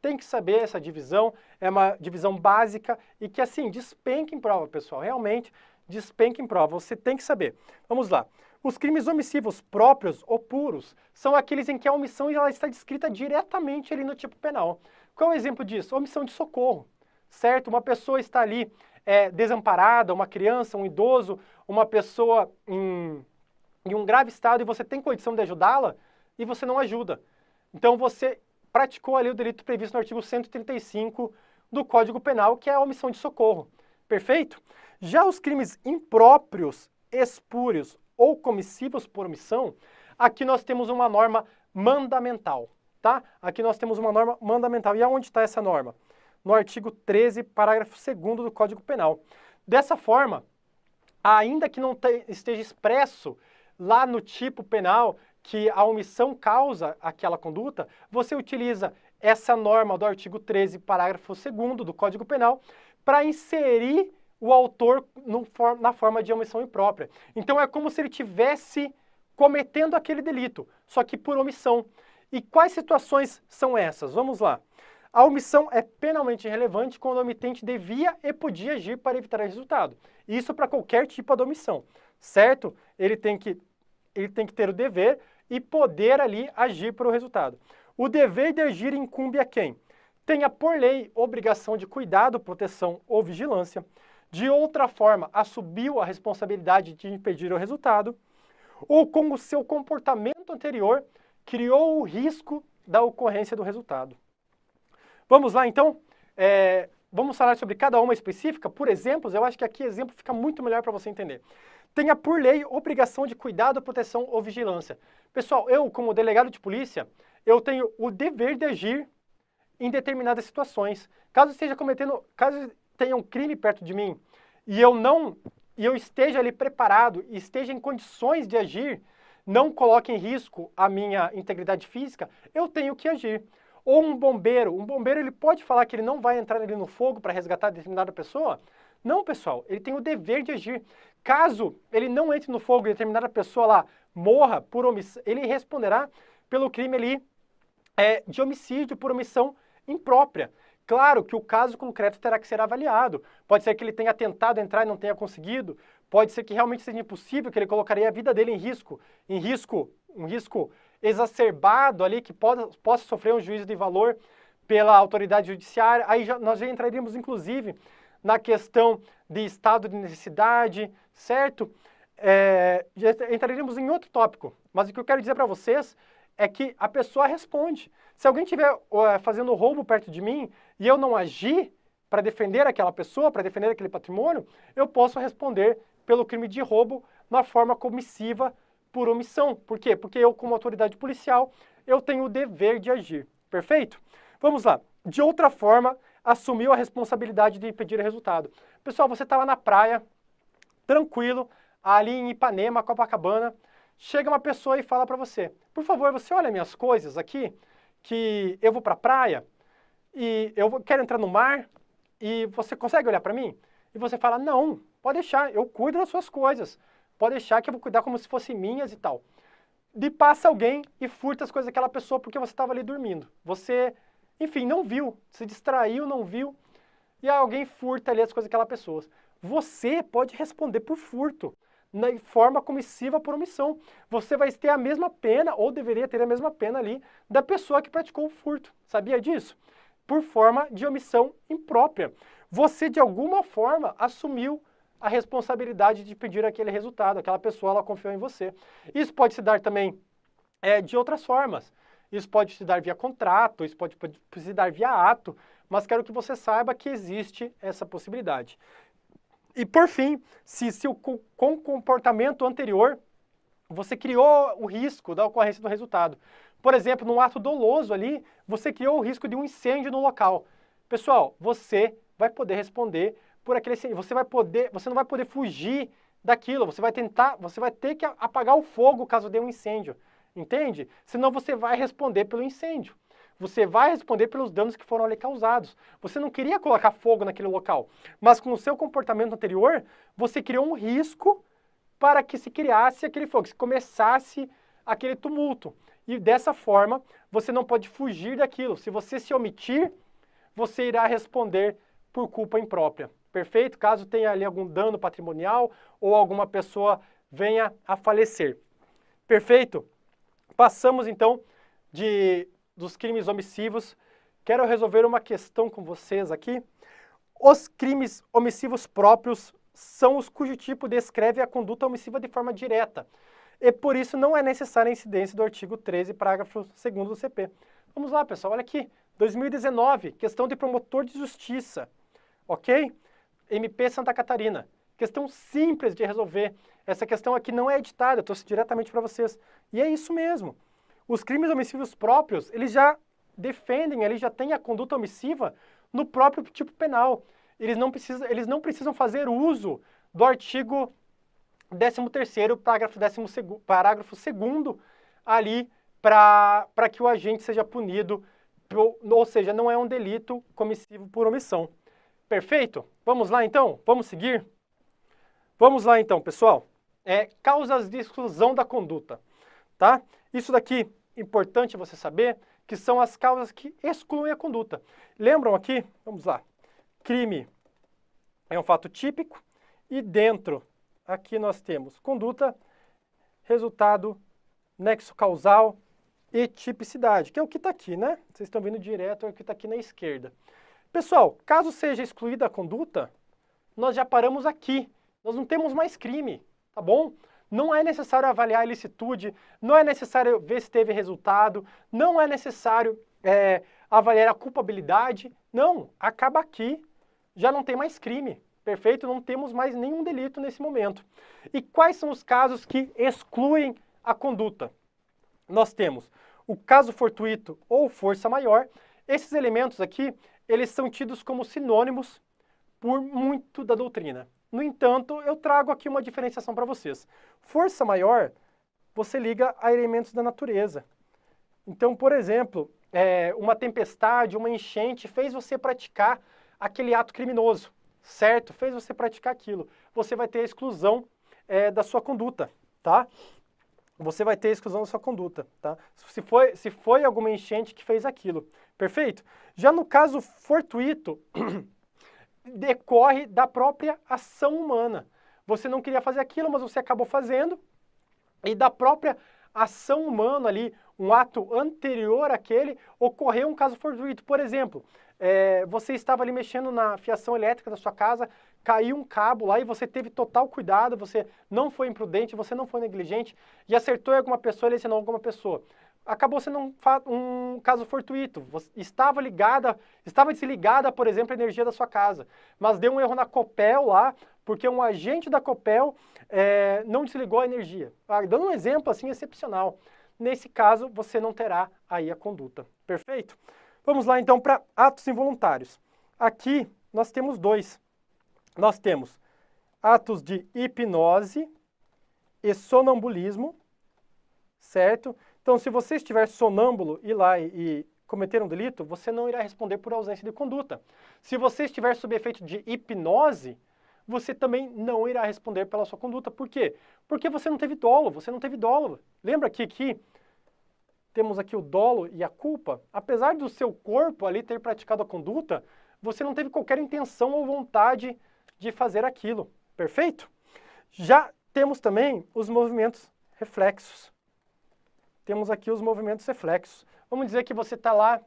tem que saber essa divisão, é uma divisão básica e que assim, despenca em prova, pessoal, realmente despenca em prova, você tem que saber. Vamos lá. Os crimes omissivos próprios ou puros são aqueles em que a omissão ela está descrita diretamente ali no tipo penal. Qual é o exemplo disso? Omissão de socorro, certo? Uma pessoa está ali desamparada, uma criança, um idoso, uma pessoa em um grave estado e você tem condição de ajudá-la e você não ajuda. Então você praticou ali o delito previsto no artigo 135 do Código Penal, que é a omissão de socorro. Perfeito? Já os crimes impróprios, espúrios ou comissivos por omissão, aqui nós temos uma norma mandamental, tá? Aqui nós temos uma norma mandamental. E aonde está essa norma? No artigo 13, parágrafo 2º do Código Penal. Dessa forma, ainda que não esteja expresso lá no tipo penal que a omissão causa aquela conduta, você utiliza essa norma do artigo 13, parágrafo 2º do Código Penal para inserir o autor na forma de omissão imprópria. Então é como se ele estivesse cometendo aquele delito, só que por omissão. E quais situações são essas? Vamos lá. A omissão é penalmente relevante quando o omitente devia e podia agir para evitar o resultado. Isso para qualquer tipo de omissão, certo? Ele tem que ter o dever e poder ali agir para o resultado. O dever de agir incumbe a quem? Tenha por lei obrigação de cuidado, proteção ou vigilância. De outra forma, assumiu a responsabilidade de impedir o resultado. Ou com o seu comportamento anterior, criou o risco da ocorrência do resultado. Vamos lá, então? Vamos falar sobre cada uma específica, por exemplos. Eu acho que aqui exemplo fica muito melhor para você entender. Tenha por lei obrigação de cuidado, proteção ou vigilância. Pessoal, eu, como delegado de polícia, eu tenho o dever de agir em determinadas situações. Caso tenha um crime perto de mim e eu esteja ali preparado e esteja em condições de agir, não coloque em risco a minha integridade física, eu tenho que agir. Ou um bombeiro ele pode falar que ele não vai entrar ali no fogo para resgatar determinada pessoa? Não, pessoal, ele tem o dever de agir. Caso ele não entre no fogo e determinada pessoa lá morra por omissão, ele responderá pelo crime ali de homicídio por omissão imprópria. Claro que o caso concreto terá que ser avaliado. Pode ser que ele tenha tentado entrar e não tenha conseguido. Pode ser que realmente seja impossível, que ele colocaria a vida dele um risco exacerbado ali, que possa sofrer um juízo de valor pela autoridade judiciária. Aí nós já entraríamos, inclusive, na questão de estado de necessidade, certo? Já entraríamos em outro tópico. Mas o que eu quero dizer para vocês é que a pessoa responde. Se alguém estiver fazendo roubo perto de mim e eu não agir para defender aquela pessoa, para defender aquele patrimônio, eu posso responder pelo crime de roubo na forma comissiva por omissão. Por quê? Porque eu, como autoridade policial, eu tenho o dever de agir. Perfeito? Vamos lá. De outra forma, assumiu a responsabilidade de impedir o resultado. Pessoal, você está lá na praia, tranquilo, ali em Ipanema, Copacabana, chega uma pessoa e fala para você, por favor, você olha minhas coisas aqui, que eu vou para a praia e quero entrar no mar e você consegue olhar para mim? E você fala, não, pode deixar, eu cuido das suas coisas, pode deixar que eu vou cuidar como se fossem minhas e tal. E passa alguém e furta as coisas daquela pessoa porque você estava ali dormindo. Você, enfim, não viu, se distraiu, não viu, e alguém furta ali as coisas daquela pessoa. Você pode responder por furto, na forma comissiva por omissão. Você vai ter a mesma pena, ou deveria ter a mesma pena ali, da pessoa que praticou o furto. Sabia disso? Por forma de omissão imprópria. Você, de alguma forma, assumiu a responsabilidade de pedir aquele resultado. Aquela pessoa, ela confiou em você. Isso pode se dar também de outras formas. Isso pode se dar via contrato, isso pode se dar via ato, mas quero que você saiba que existe essa possibilidade. E por fim, se com o comportamento anterior, você criou o risco da ocorrência do resultado. Por exemplo, num ato doloso ali, você criou o risco de um incêndio no local. Pessoal, você vai poder responder por aquele incêndio. Você não vai poder fugir daquilo, você vai ter que apagar o fogo caso dê um incêndio. Entende? Senão você vai responder pelo incêndio. Você vai responder pelos danos que foram ali causados. Você não queria colocar fogo naquele local, mas com o seu comportamento anterior, você criou um risco para que se criasse aquele fogo, que se começasse aquele tumulto. E dessa forma, você não pode fugir daquilo. Se você se omitir, você irá responder por culpa imprópria. Perfeito? Caso tenha ali algum dano patrimonial ou alguma pessoa venha a falecer. Perfeito? Passamos então dos crimes omissivos, quero resolver uma questão com vocês aqui. Os crimes omissivos próprios são os cujo tipo descreve a conduta omissiva de forma direta. E por isso não é necessária a incidência do artigo 13, parágrafo 2º do CP. Vamos lá, pessoal, olha aqui. 2019, questão de promotor de justiça. Ok? MP Santa Catarina. Questão simples de resolver. Essa questão aqui não é editada, eu trouxe diretamente para vocês. E é isso mesmo. Os crimes omissivos próprios, eles já defendem, eles já têm a conduta omissiva no próprio tipo penal. Eles não precisam fazer uso do artigo 13º, parágrafo 2º, ali para que o agente seja punido, ou seja, não é um delito comissivo por omissão. Perfeito? Vamos lá então? Vamos seguir? Vamos lá então, pessoal. Causas de exclusão da conduta, tá? Isso daqui, importante você saber, que são as causas que excluem a conduta. Lembram aqui? Vamos lá. Crime é um fato típico e dentro, aqui nós temos conduta, resultado, nexo causal e tipicidade, que é o que está aqui, né? Vocês estão vendo direto, é o que está aqui na esquerda. Pessoal, caso seja excluída a conduta, nós já paramos aqui. Nós não temos mais crime, tá bom? Não é necessário avaliar a ilicitude, não é necessário ver se teve resultado, não é necessário avaliar a culpabilidade. Não, acaba aqui, já não tem mais crime, perfeito? Não temos mais nenhum delito nesse momento. E quais são os casos que excluem a conduta? Nós temos o caso fortuito ou força maior. Esses elementos aqui, eles são tidos como sinônimos por muito da doutrina. No entanto, eu trago aqui uma diferenciação para vocês. Força maior, você liga a elementos da natureza. Então, por exemplo, uma tempestade, uma enchente fez você praticar aquele ato criminoso, certo? Fez você praticar aquilo. Você vai ter a exclusão da sua conduta, tá? Você vai ter a exclusão da sua conduta, tá? Se foi alguma enchente que fez aquilo, perfeito? Já no caso fortuito, decorre da própria ação humana. Você não queria fazer aquilo, mas você acabou fazendo, e da própria ação humana ali, um ato anterior àquele, ocorreu um caso fortuito. Por exemplo, você estava ali mexendo na fiação elétrica da sua casa, caiu um cabo lá e você teve total cuidado, você não foi imprudente, você não foi negligente e acertou em alguma pessoa e lesionou alguma pessoa. Acabou sendo um caso fortuito. Você estava desligada, por exemplo, a energia da sua casa, mas deu um erro na Copel lá, porque um agente da Copel não desligou a energia. Dando um exemplo assim excepcional. Nesse caso, você não terá aí a conduta. Perfeito? Vamos lá então para atos involuntários. Aqui nós temos dois. Nós temos atos de hipnose e sonambulismo, certo? Então, se você estiver sonâmbulo e lá e cometer um delito, você não irá responder por ausência de conduta. Se você estiver sob efeito de hipnose, você também não irá responder pela sua conduta. Por quê? Porque você não teve dolo, Lembra que aqui temos aqui o dolo e a culpa? Apesar do seu corpo ali ter praticado a conduta, você não teve qualquer intenção ou vontade de fazer aquilo. Perfeito? Já temos também os movimentos reflexos. Temos aqui os movimentos reflexos. Vamos dizer que você está lá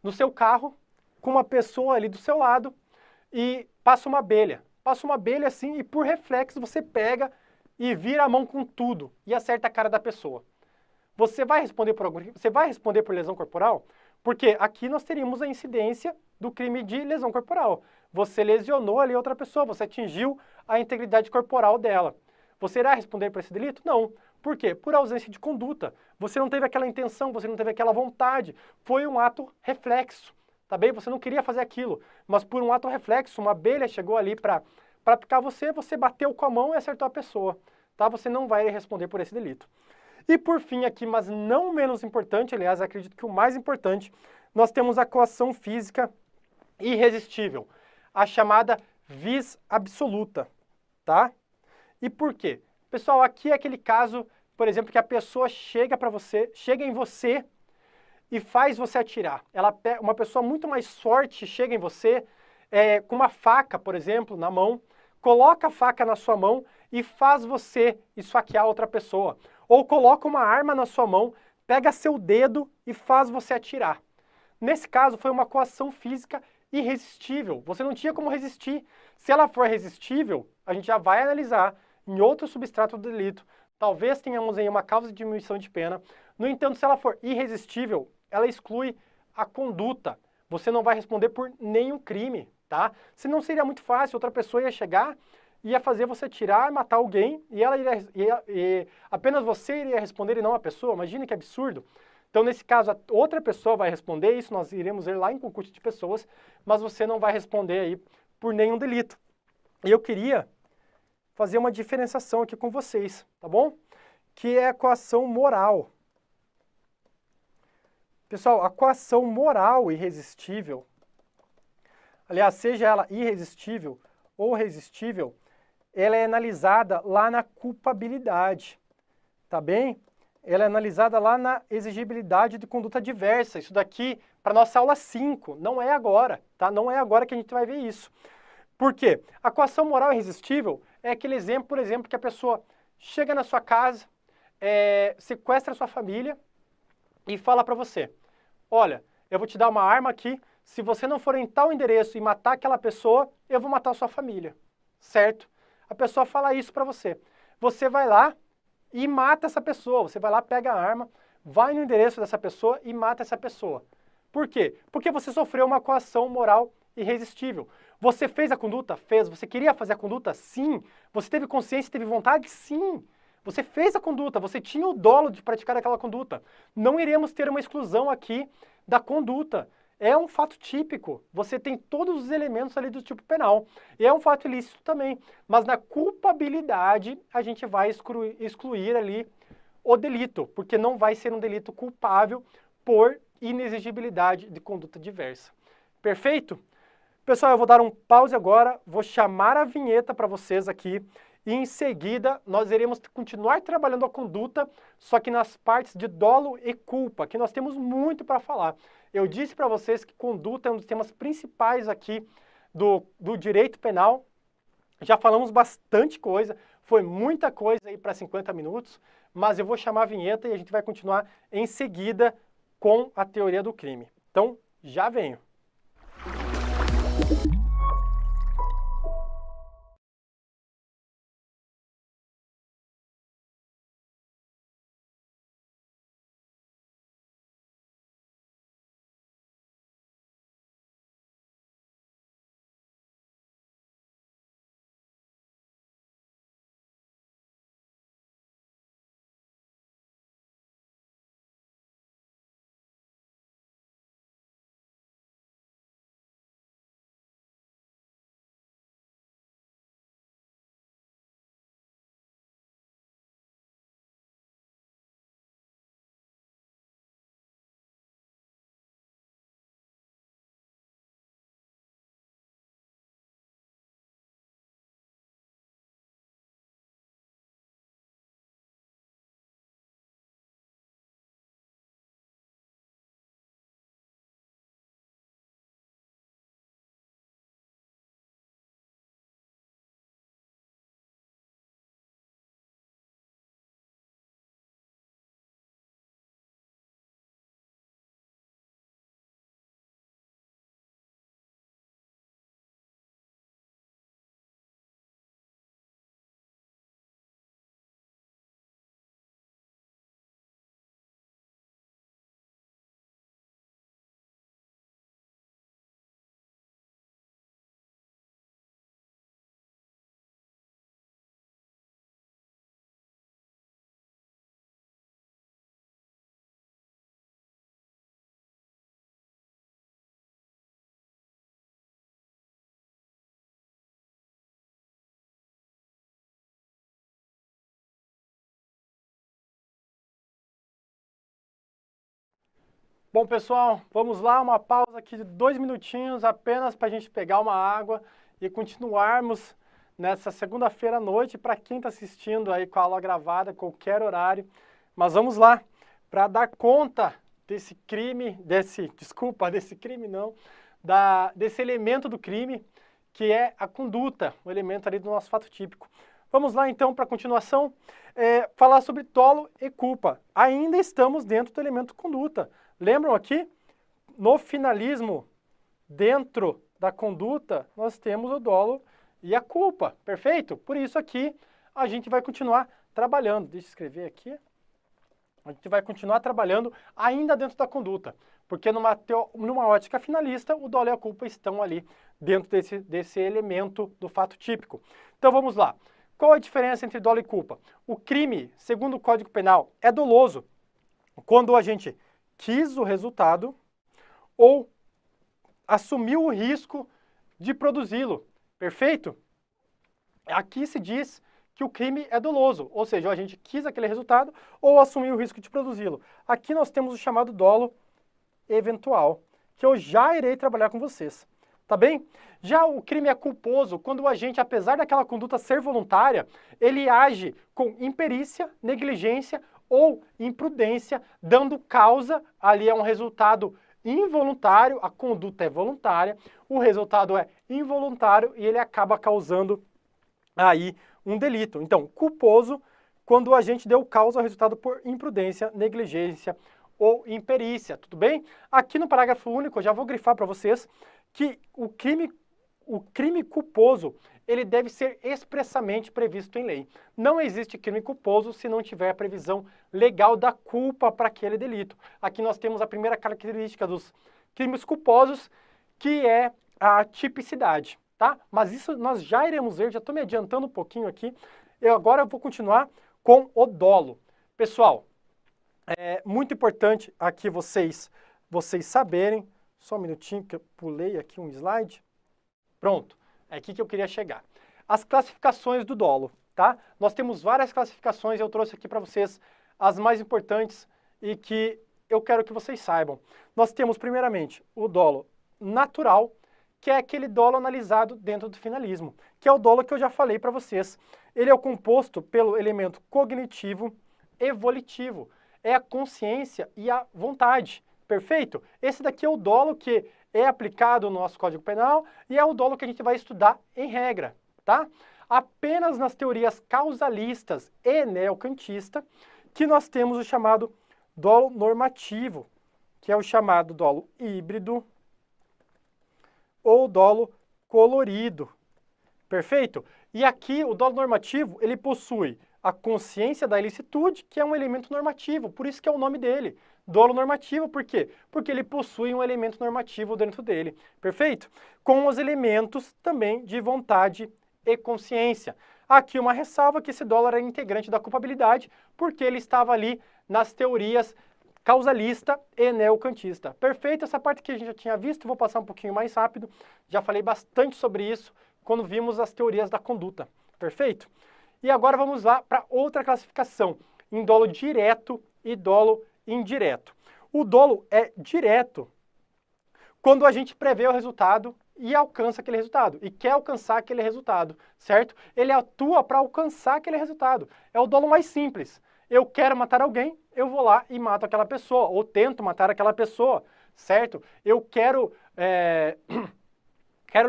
no seu carro, com uma pessoa ali do seu lado, e passa uma abelha. Passa uma abelha assim, e por reflexo você pega e vira a mão com tudo, e acerta a cara da pessoa. Você vai responder por lesão corporal? Porque aqui nós teríamos a incidência do crime de lesão corporal. Você lesionou ali outra pessoa, você atingiu a integridade corporal dela. Você irá responder por esse delito? Não. Por quê? Por ausência de conduta. Você não teve aquela intenção, você não teve aquela vontade. Foi um ato reflexo, tá bem? Você não queria fazer aquilo, mas por um ato reflexo, uma abelha chegou ali para picar você, você bateu com a mão e acertou a pessoa, tá? Você não vai responder por esse delito. E por fim aqui, mas não menos importante, aliás, acredito que o mais importante, nós temos a coação física irresistível, a chamada vis absoluta, tá? E por quê? Pessoal, aqui é aquele caso, por exemplo, que a pessoa chega em você e faz você atirar. Uma pessoa muito mais forte chega em você com uma faca, por exemplo, na mão, coloca a faca na sua mão e faz você esfaquear outra pessoa. Ou coloca uma arma na sua mão, pega seu dedo e faz você atirar. Nesse caso, foi uma coação física irresistível. Você não tinha como resistir. Se ela for resistível, a gente já vai analisar em outro substrato do delito. Talvez tenhamos aí uma causa de diminuição de pena. No entanto, se ela for irresistível, ela exclui a conduta. Você não vai responder por nenhum crime, tá? Senão seria muito fácil, outra pessoa ia chegar, ia fazer você atirar, matar alguém, e apenas você iria responder e não a pessoa. Imagina que absurdo. Então, nesse caso, a outra pessoa vai responder, isso nós iremos ver lá em concurso de pessoas, mas você não vai responder aí por nenhum delito. E eu queria fazer uma diferenciação aqui com vocês, tá bom? Que é a coação moral. Pessoal, a coação moral irresistível, aliás, seja ela irresistível ou resistível, ela é analisada lá na culpabilidade, tá bem? Ela é analisada lá na exigibilidade de conduta adversa. Isso daqui, para nossa aula 5, não é agora, tá? Não é agora que a gente vai ver isso. Por quê? A coação moral irresistível é aquele exemplo, por exemplo, que a pessoa chega na sua casa, sequestra a sua família e fala para você, olha, eu vou te dar uma arma aqui, se você não for em tal endereço e matar aquela pessoa, eu vou matar a sua família, certo? A pessoa fala isso para você. Você vai lá e mata essa pessoa, você vai lá, pega a arma, vai no endereço dessa pessoa e mata essa pessoa. Por quê? Porque você sofreu uma coação moral irresistível. Você fez a conduta? Fez. Você queria fazer a conduta? Sim. Você teve consciência, teve vontade? Sim. Você fez a conduta, você tinha o dolo de praticar aquela conduta. Não iremos ter uma exclusão aqui da conduta. É um fato típico. Você tem todos os elementos ali do tipo penal. E é um fato ilícito também. Mas na culpabilidade, a gente vai excluir ali o delito, porque não vai ser um delito culpável por inexigibilidade de conduta diversa. Perfeito? Pessoal, eu vou dar um pause agora, vou chamar a vinheta para vocês aqui e em seguida nós iremos continuar trabalhando a conduta, só que nas partes de dolo e culpa, que nós temos muito para falar. Eu disse para vocês que conduta é um dos temas principais aqui do direito penal. Já falamos bastante coisa, foi muita coisa aí para 50 minutos, mas eu vou chamar a vinheta e a gente vai continuar em seguida com a teoria do crime. Então, já venho. Bom, pessoal, vamos lá, uma pausa aqui de 2 minutinhos apenas para a gente pegar uma água e continuarmos nessa segunda-feira à noite para quem está assistindo aí com a aula gravada, qualquer horário. Mas vamos lá, para dar conta desse crime, desse elemento do crime, que é a conduta, o elemento ali do nosso fato típico. Vamos lá então para a continuação, falar sobre dolo e culpa. Ainda estamos dentro do elemento conduta. Lembram aqui? no finalismo, dentro da conduta, nós temos o dolo e a culpa, perfeito? Por isso aqui a gente vai continuar trabalhando. Deixa eu escrever aqui. A gente vai continuar trabalhando ainda dentro da conduta, porque numa ótica finalista, o dolo e a culpa estão ali dentro desse elemento do fato típico. Então vamos lá. Qual a diferença entre dolo e culpa? O crime, segundo o Código Penal, é doloso quando a gente quis o resultado ou assumiu o risco de produzi-lo. Perfeito? Aqui se diz que o crime é doloso, ou seja, a gente quis aquele resultado ou assumiu o risco de produzi-lo. Aqui nós temos o chamado dolo eventual, que eu já irei trabalhar com vocês. Tá bem? Já o crime é culposo quando o agente, apesar daquela conduta ser voluntária, ele age com imperícia, negligência ou imprudência, dando causa, ali é um resultado involuntário, a conduta é voluntária, o resultado é involuntário e ele acaba causando aí um delito. Então, culposo quando o agente deu causa ao resultado por imprudência, negligência ou imperícia, tudo bem? Aqui no parágrafo único, eu já vou grifar para vocês que o crime culposo, ele deve ser expressamente previsto em lei. Não existe crime culposo se não tiver a previsão legal da culpa para aquele delito. Aqui nós temos a primeira característica dos crimes culposos, que é a tipicidade, tá? Mas isso nós já iremos ver, já estou me adiantando um pouquinho aqui. Agora eu vou continuar com o dolo. Pessoal, é muito importante aqui vocês saberem, só um minutinho que eu pulei aqui um slide. Pronto, é aqui que eu queria chegar. As classificações do dolo, tá? Nós temos várias classificações, eu trouxe aqui para vocês as mais importantes e que eu quero que vocês saibam. Nós temos, primeiramente, o dolo natural, que é aquele dolo analisado dentro do finalismo, que é o dolo que eu já falei para vocês. Ele é composto pelo elemento cognitivo e volitivo, é a consciência e a vontade. Perfeito? Esse daqui é o dolo que é aplicado no nosso Código Penal e é o dolo que a gente vai estudar em regra, tá? Apenas nas teorias causalistas e neocantista que nós temos o chamado dolo normativo, que é o chamado dolo híbrido ou dolo colorido. Perfeito? E aqui o dolo normativo, ele possui a consciência da ilicitude, que é um elemento normativo, por isso que é o nome dele. Dolo normativo, por quê? Porque ele possui um elemento normativo dentro dele, perfeito? Com os elementos também de vontade e consciência. Aqui uma ressalva que esse dolo era integrante da culpabilidade, porque ele estava ali nas teorias causalista e neocantista. Perfeito? Essa parte que a gente já tinha visto, vou passar um pouquinho mais rápido, já falei bastante sobre isso quando vimos as teorias da conduta, perfeito? E agora vamos lá para outra classificação, em dolo direto e dolo indireto. O dolo é direto quando a gente prevê o resultado e alcança aquele resultado, e quer alcançar aquele resultado, certo? Ele atua para alcançar aquele resultado. É o dolo mais simples. Eu quero matar alguém, eu vou lá e mato aquela pessoa, ou tento matar aquela pessoa, certo? Eu quero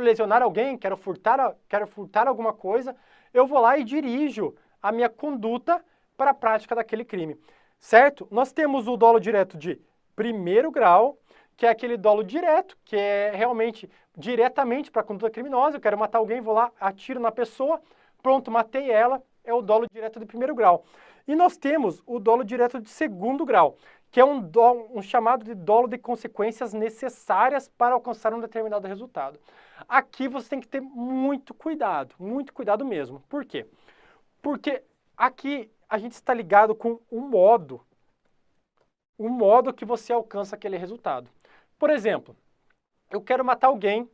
lesionar alguém, quero furtar alguma coisa, eu vou lá e dirijo a minha conduta para a prática daquele crime. Certo? Nós temos o dolo direto de primeiro grau, que é aquele dolo direto, que é realmente diretamente para a conduta criminosa. Eu quero matar alguém, vou lá, atiro na pessoa, pronto, matei ela, é o dolo direto de primeiro grau. E nós temos o dolo direto de segundo grau, que é um chamado de dolo de consequências necessárias para alcançar um determinado resultado. Aqui você tem que ter muito cuidado mesmo. Por quê? Porque aqui a gente está ligado com um modo que você alcança aquele resultado. Por exemplo, eu quero matar alguém,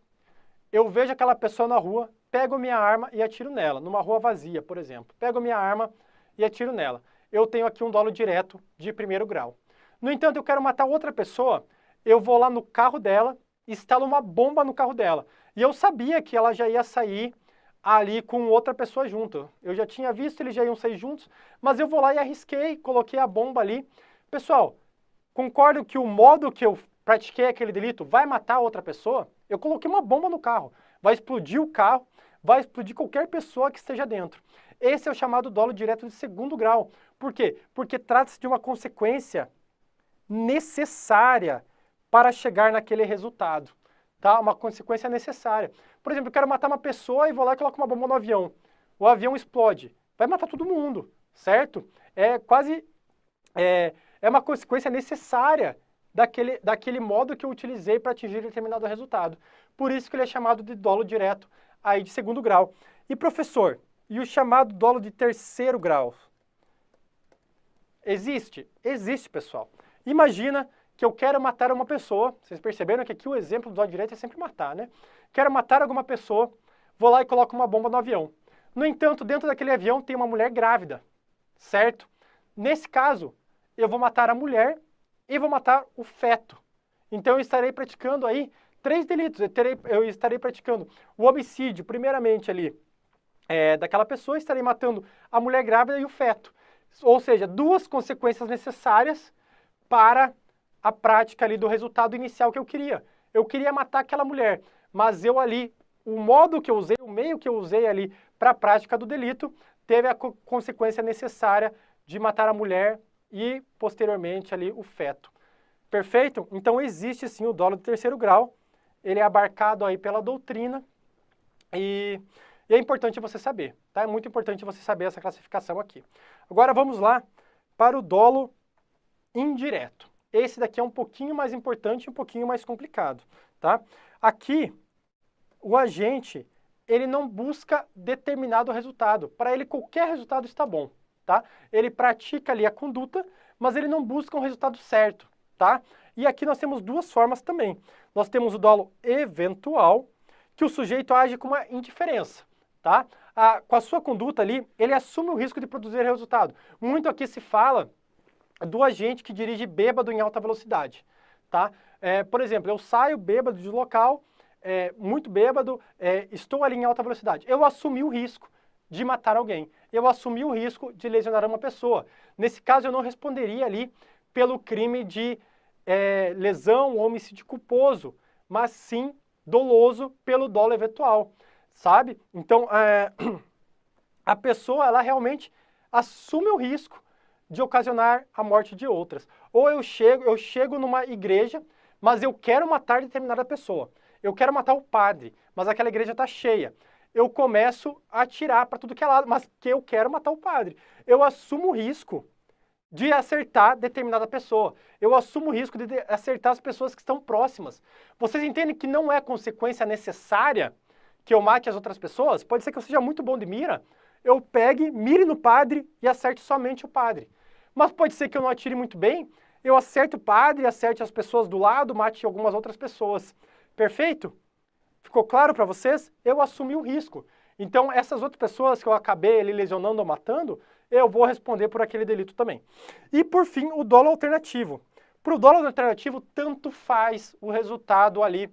eu vejo aquela pessoa na rua, pego minha arma e atiro nela, numa rua vazia, por exemplo. Pego minha arma e atiro nela. Eu tenho aqui um dolo direto de primeiro grau. No entanto, eu quero matar outra pessoa, eu vou lá no carro dela, instalo uma bomba no carro dela. E eu sabia que ela já ia sair ali com outra pessoa junto. Eu já tinha visto, eles já iam sair juntos, mas eu vou lá e arrisquei, coloquei a bomba ali. Pessoal, concordam que o modo que eu pratiquei aquele delito vai matar outra pessoa? Eu coloquei uma bomba no carro, vai explodir o carro, vai explodir qualquer pessoa que esteja dentro. Esse é o chamado dolo direto de segundo grau. Por quê? Porque trata-se de uma consequência necessária para chegar naquele resultado, tá? Uma consequência necessária. Por exemplo, eu quero matar uma pessoa e vou lá e coloco uma bomba no avião. O avião explode, vai matar todo mundo, certo? É uma consequência necessária daquele modo que eu utilizei para atingir determinado resultado. Por isso que ele é chamado de dolo direto aí de segundo grau. E professor, e o chamado dolo de terceiro grau? Existe? Existe, pessoal. Imagina que eu quero matar uma pessoa, vocês perceberam que aqui o exemplo do dolo direto é sempre matar, né? Quero matar alguma pessoa, vou lá e coloco uma bomba no avião. No entanto, dentro daquele avião tem uma mulher grávida, certo? Nesse caso, eu vou matar a mulher e vou matar o feto. Então eu estarei praticando aí 3 delitos. Eu estarei praticando o homicídio, primeiramente ali, daquela pessoa, estarei matando a mulher grávida e o feto. Ou seja, 2 consequências necessárias para a prática ali do resultado inicial que eu queria. Eu queria matar aquela mulher, mas eu ali, o modo que eu usei, o meio que eu usei ali para a prática do delito, teve a consequência necessária de matar a mulher e, posteriormente, ali o feto. Perfeito? Então, existe sim o dolo de terceiro grau, ele é abarcado aí pela doutrina e é importante você saber, tá? É muito importante você saber essa classificação aqui. Agora, vamos lá para o dolo indireto. Esse daqui é um pouquinho mais importante e um pouquinho mais complicado, tá? Aqui, o agente, ele não busca determinado resultado. Para ele, qualquer resultado está bom, tá? Ele pratica ali a conduta, mas ele não busca um resultado certo, tá? E aqui nós temos 2 formas também. Nós temos o dolo eventual, que o sujeito age com uma indiferença, tá? Com a sua conduta ali, ele assume o risco de produzir resultado. Muito aqui se fala do agente que dirige bêbado em alta velocidade, tá? Por exemplo, eu saio bêbado de local, muito bêbado, estou ali em alta velocidade. Eu assumi o risco de matar alguém. Eu assumi o risco de lesionar uma pessoa. Nesse caso, eu não responderia ali pelo crime de lesão ou homicídio culposo, mas sim doloso pelo dolo eventual, sabe? Então, a pessoa, ela realmente assume o risco de ocasionar a morte de outras. Ou eu chego numa igreja, mas eu quero matar determinada pessoa. Eu quero matar o padre, mas aquela igreja está cheia. Eu começo a atirar para tudo que é lado, mas que eu quero matar o padre. Eu assumo o risco de acertar determinada pessoa. Eu assumo o risco de acertar as pessoas que estão próximas. Vocês entendem que não é consequência necessária que eu mate as outras pessoas? Pode ser que eu seja muito bom de mira, eu pegue, mire no padre e acerte somente o padre. Mas pode ser que eu não atire muito bem, eu acerte o padre, acerte as pessoas do lado, mate algumas outras pessoas. Perfeito? Ficou claro para vocês? Eu assumi o risco. Então, essas outras pessoas que eu acabei ali lesionando ou matando, eu vou responder por aquele delito também. E, por fim, o dolo alternativo. Para o dolo alternativo, tanto faz o resultado ali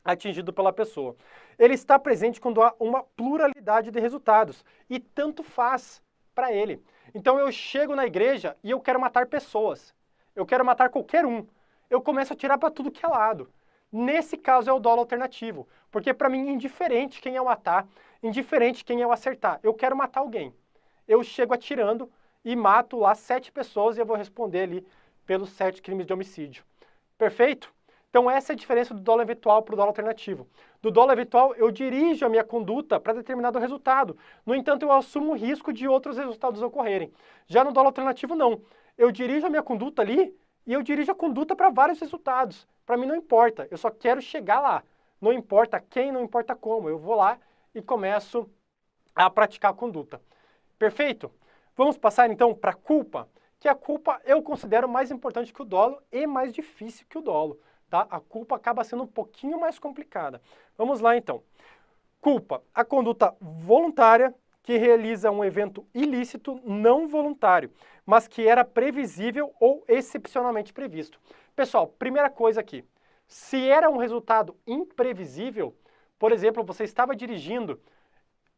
atingido pela pessoa. Ele está presente quando há uma pluralidade de resultados e tanto faz para ele. Então eu chego na igreja e eu quero matar pessoas. Eu quero matar qualquer um. Eu começo a atirar para tudo que é lado. Nesse caso é o dolo alternativo, porque para mim é indiferente quem eu matar, indiferente quem eu acertar. Eu quero matar alguém. Eu chego atirando e mato lá 7 pessoas e eu vou responder ali pelos 7 crimes de homicídio. Perfeito? Então essa é a diferença do dolo eventual para o dolo alternativo. Do dolo eventual eu dirijo a minha conduta para determinado resultado. No entanto, eu assumo o risco de outros resultados ocorrerem. Já no dolo alternativo não. Eu dirijo a minha conduta ali e eu dirijo a conduta para vários resultados. Para mim não importa, eu só quero chegar lá. Não importa quem, não importa como. Eu vou lá e começo a praticar a conduta. Perfeito? Vamos passar então para a culpa, que a culpa eu considero mais importante que o dolo e mais difícil que o dolo. Tá? A culpa acaba sendo um pouquinho mais complicada. Vamos lá então. Culpa, a conduta voluntária que realiza um evento ilícito não voluntário, mas que era previsível ou excepcionalmente previsto. Pessoal, primeira coisa aqui, se era um resultado imprevisível, por exemplo, você estava dirigindo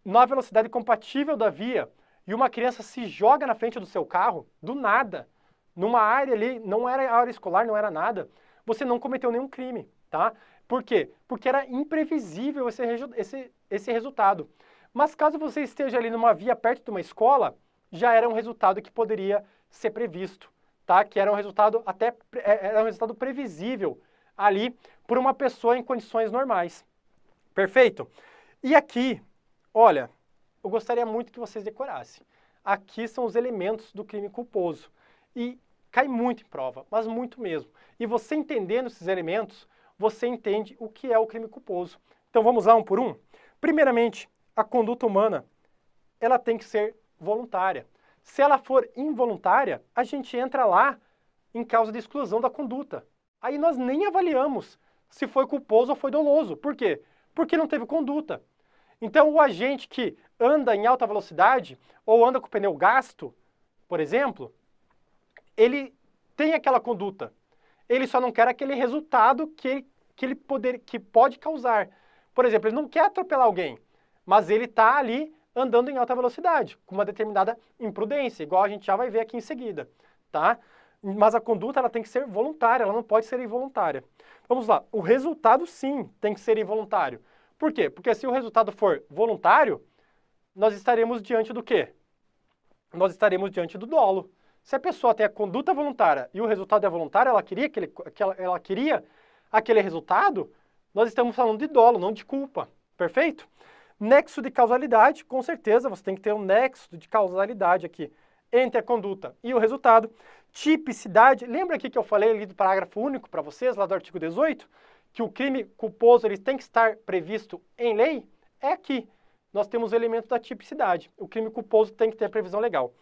na velocidade compatível da via e uma criança se joga na frente do seu carro, do nada, numa área ali, não era área escolar, não era nada, você não cometeu nenhum crime, tá? Por quê? Porque era imprevisível esse resultado. Mas caso você esteja ali numa via perto de uma escola, já era um resultado que poderia ser previsto, tá? Que era um resultado era um resultado previsível ali por uma pessoa em condições normais. Perfeito? E aqui, olha, eu gostaria muito que vocês decorassem. Aqui são os elementos do crime culposo. E cai muito em prova, mas muito mesmo. E você entendendo esses elementos, você entende o que é o crime culposo. Então vamos lá um por um? Primeiramente, a conduta humana, ela tem que ser voluntária. Se ela for involuntária, a gente entra lá em causa de exclusão da conduta. Aí nós nem avaliamos se foi culposo ou foi doloso. Por quê? Porque não teve conduta. Então o agente que anda em alta velocidade ou anda com o pneu gasto, por exemplo, ele tem aquela conduta. Ele só não quer aquele resultado que pode causar. Por exemplo, ele não quer atropelar alguém, mas ele está ali andando em alta velocidade, com uma determinada imprudência, igual a gente já vai ver aqui em seguida, tá? Mas a conduta ela tem que ser voluntária, ela não pode ser involuntária. Vamos lá, o resultado sim tem que ser involuntário. Por quê? Porque se o resultado for voluntário, nós estaremos diante do quê? Nós estaremos diante do dolo. Se a pessoa tem a conduta voluntária e o resultado é voluntário, ela queria aquele resultado, nós estamos falando de dolo, não de culpa. Perfeito? Nexo de causalidade, com certeza, você tem que ter um nexo de causalidade aqui entre a conduta e o resultado. Tipicidade, lembra aqui que eu falei ali do parágrafo único para vocês, lá do artigo 18, que o crime culposo ele tem que estar previsto em lei? É aqui. Nós temos o elemento da tipicidade. O crime culposo tem que ter previsão legal.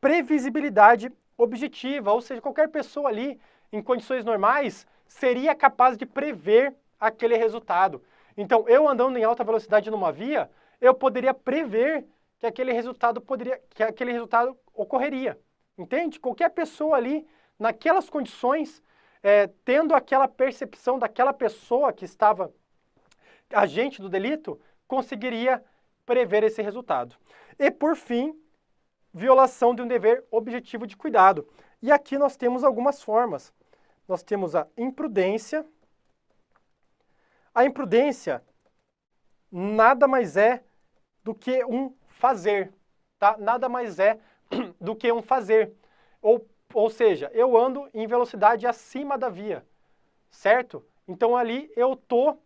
Previsibilidade objetiva, ou seja, qualquer pessoa ali, em condições normais, seria capaz de prever aquele resultado. Então, eu andando em alta velocidade numa via, eu poderia prever que aquele resultado ocorreria. Entende? Qualquer pessoa ali, naquelas condições, tendo aquela percepção daquela pessoa que estava agente do delito, conseguiria prever esse resultado. E, por fim, violação de um dever objetivo de cuidado. E aqui nós temos algumas formas. Nós temos a imprudência. A imprudência nada mais é do que um fazer, tá? Nada mais é do que um fazer. Ou seja, eu ando em velocidade acima da via, certo? Então ali eu estou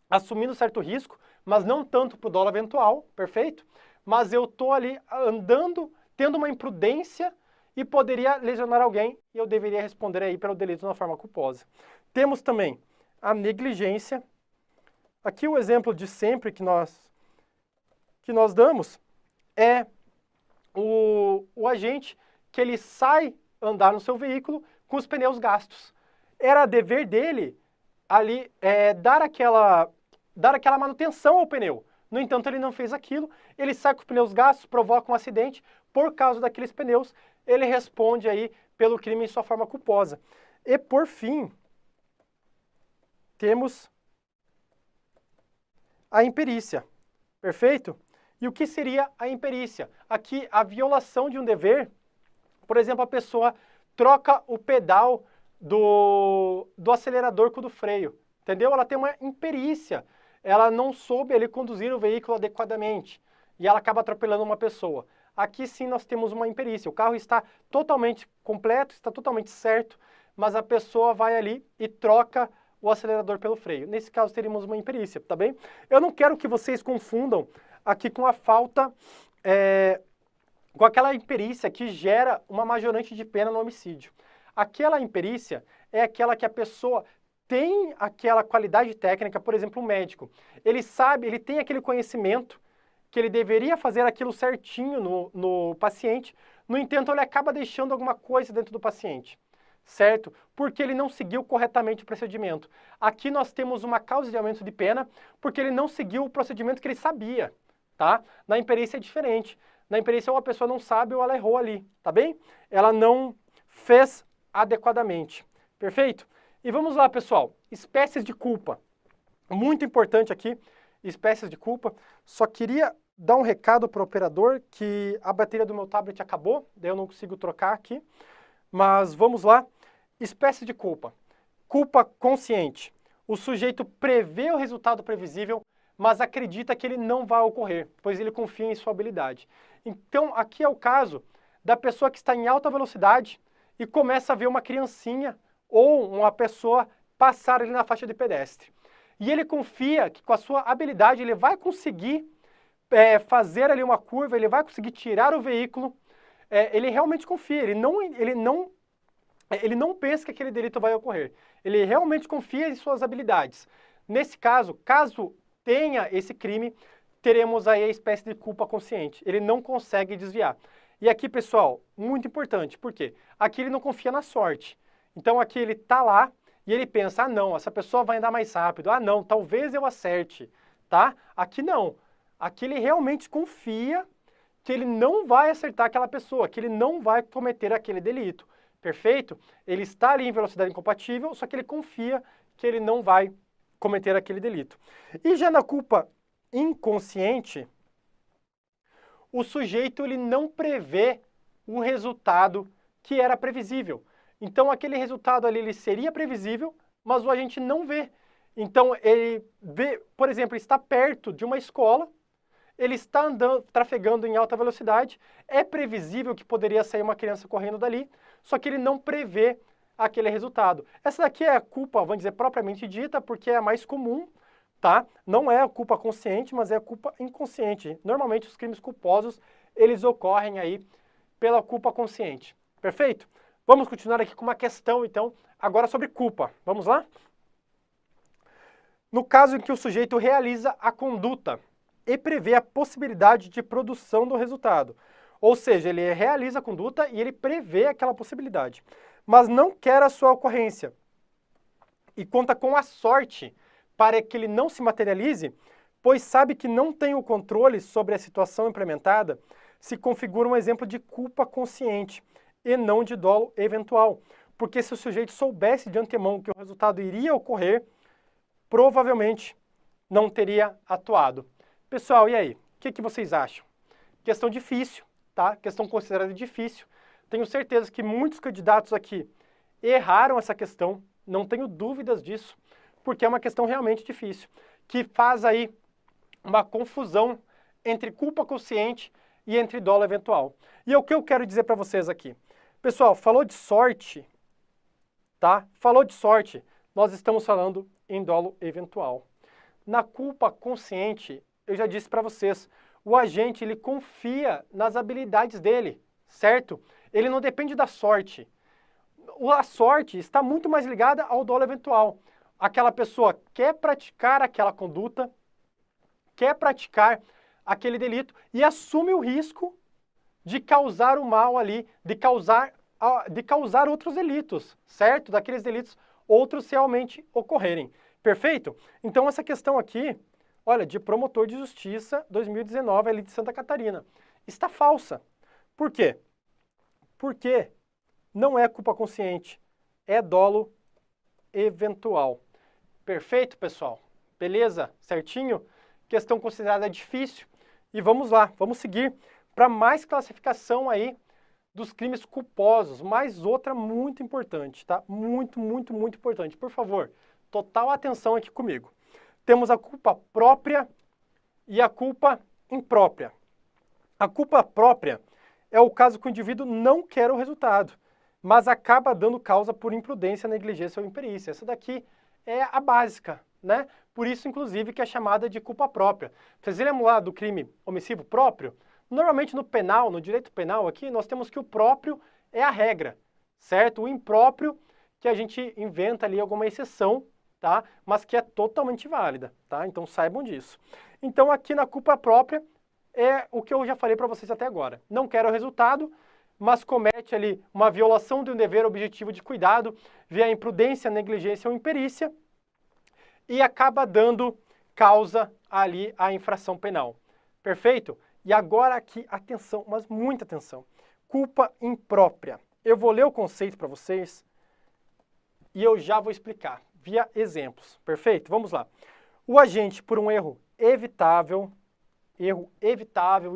assumindo certo risco, mas não tanto para o dolo eventual, perfeito? Mas eu estou ali andando, tendo uma imprudência e poderia lesionar alguém e eu deveria responder aí pelo delito de uma forma culposa. Temos também a negligência. Aqui o exemplo de sempre que nós damos é o agente que ele sai andar no seu veículo com os pneus gastos. Era dever dele ali dar aquela manutenção ao pneu. No entanto, ele não fez aquilo, ele sai com os pneus gastos, provoca um acidente, por causa daqueles pneus, ele responde aí pelo crime em sua forma culposa. E por fim, temos a imperícia, perfeito? E o que seria a imperícia? Aqui, a violação de um dever, por exemplo, a pessoa troca o pedal do acelerador com o do freio, entendeu? Ela tem uma imperícia, ela não soube ali conduzir o veículo adequadamente e ela acaba atropelando uma pessoa. Aqui sim nós temos uma imperícia, o carro está totalmente completo, está totalmente certo, mas a pessoa vai ali e troca o acelerador pelo freio. Nesse caso teríamos uma imperícia, tá bem? Eu não quero que vocês confundam aqui com a falta, com aquela imperícia que gera uma majorante de pena no homicídio. Aquela imperícia é aquela que a pessoa tem aquela qualidade técnica, por exemplo, um médico. Ele sabe, ele tem aquele conhecimento que ele deveria fazer aquilo certinho no paciente, no entanto, ele acaba deixando alguma coisa dentro do paciente, certo? Porque ele não seguiu corretamente o procedimento. Aqui nós temos uma causa de aumento de pena porque ele não seguiu o procedimento que ele sabia, tá? Na imperícia é diferente. Na imperícia ou a pessoa não sabe ou ela errou ali, tá bem? Ela não fez adequadamente, perfeito? E vamos lá, pessoal, espécies de culpa. Muito importante aqui, espécies de culpa. Só queria dar um recado para o operador que a bateria do meu tablet acabou, daí eu não consigo trocar aqui. Mas vamos lá. Espécie de culpa. Culpa consciente. O sujeito prevê o resultado previsível, mas acredita que ele não vai ocorrer, pois ele confia em sua habilidade. Então, aqui é o caso da pessoa que está em alta velocidade e começa a ver uma criancinha ou uma pessoa passar ali na faixa de pedestre. E ele confia que com a sua habilidade ele vai conseguir fazer ali uma curva, ele vai conseguir tirar o veículo. Ele realmente confia, ele não pensa que aquele delito vai ocorrer. Ele realmente confia em suas habilidades. Nesse caso, caso tenha esse crime, teremos aí a espécie de culpa consciente. Ele não consegue desviar. E aqui, pessoal, muito importante, por quê? Aqui ele não confia na sorte. Então aqui ele está lá e ele pensa, ah não, essa pessoa vai andar mais rápido, ah não, talvez eu acerte, tá? Aqui não. Aqui ele realmente confia que ele não vai acertar aquela pessoa, que ele não vai cometer aquele delito. Perfeito? Ele está ali em velocidade incompatível, só que ele confia que ele não vai cometer aquele delito. E já na culpa inconsciente, o sujeito ele não prevê o resultado que era previsível. Então aquele resultado ali ele seria previsível, mas o agente não vê. Então ele vê, por exemplo, está perto de uma escola, ele está trafegando em alta velocidade, é previsível que poderia sair uma criança correndo dali, só que ele não prevê aquele resultado. Essa daqui é a culpa, vamos dizer, propriamente dita, porque é a mais comum, tá? Não é a culpa consciente, mas é a culpa inconsciente. Normalmente os crimes culposos, eles ocorrem aí pela culpa consciente. Perfeito? Vamos continuar aqui com uma questão, então, agora sobre culpa. Vamos lá? No caso em que o sujeito realiza a conduta e prevê a possibilidade de produção do resultado. Ou seja, ele realiza a conduta e ele prevê aquela possibilidade, mas não quer a sua ocorrência e conta com a sorte para que ele não se materialize, pois sabe que não tem o controle sobre a situação implementada, se configura um exemplo de culpa consciente e não de dolo eventual. Porque se o sujeito soubesse de antemão que o resultado iria ocorrer, provavelmente não teria atuado. Pessoal, e aí? O que vocês acham? Questão difícil, tá? Questão considerada difícil. Tenho certeza que muitos candidatos aqui erraram essa questão, não tenho dúvidas disso, porque é uma questão realmente difícil, que faz aí uma confusão entre culpa consciente e entre dolo eventual. E é o que eu quero dizer para vocês aqui. Pessoal, falou de sorte, tá? Falou de sorte, nós estamos falando em dolo eventual. Na culpa consciente, eu já disse para vocês, o agente ele confia nas habilidades dele, certo? Ele não depende da sorte. A sorte está muito mais ligada ao dolo eventual. Aquela pessoa quer praticar aquela conduta, quer praticar aquele delito e assume o risco de causar o mal ali, de causar outros delitos, certo? Daqueles delitos, outros realmente ocorrerem. Perfeito? Então essa questão aqui, olha, de promotor de justiça 2019 ali de Santa Catarina, está falsa. Por quê? Porque não é culpa consciente, é dolo eventual. Perfeito, pessoal? Beleza? Certinho? Questão considerada difícil. E vamos lá, vamos seguir para mais classificação aí dos crimes culposos. Mais outra muito importante, tá? Muito, muito, muito importante. Por favor, total atenção aqui comigo. Temos a culpa própria e a culpa imprópria. A culpa própria é o caso que o indivíduo não quer o resultado, mas acaba dando causa por imprudência, negligência ou imperícia. Essa daqui é a básica, né? Por isso, inclusive, que é chamada de culpa própria. Vocês lembram lá do crime omissivo próprio? Normalmente no penal, no direito penal aqui, nós temos que o próprio é a regra, certo? O impróprio que a gente inventa ali alguma exceção, tá? Mas que é totalmente válida, tá? Então saibam disso. Então aqui na culpa própria é o que eu já falei para vocês até agora. Não quer o resultado, mas comete ali uma violação de um dever objetivo de cuidado via imprudência, negligência ou imperícia e acaba dando causa ali à infração penal. Perfeito? E agora aqui, atenção, mas muita atenção. Culpa imprópria. Eu vou ler o conceito para vocês e eu já vou explicar via exemplos. Perfeito? Vamos lá. O agente, por um erro evitável,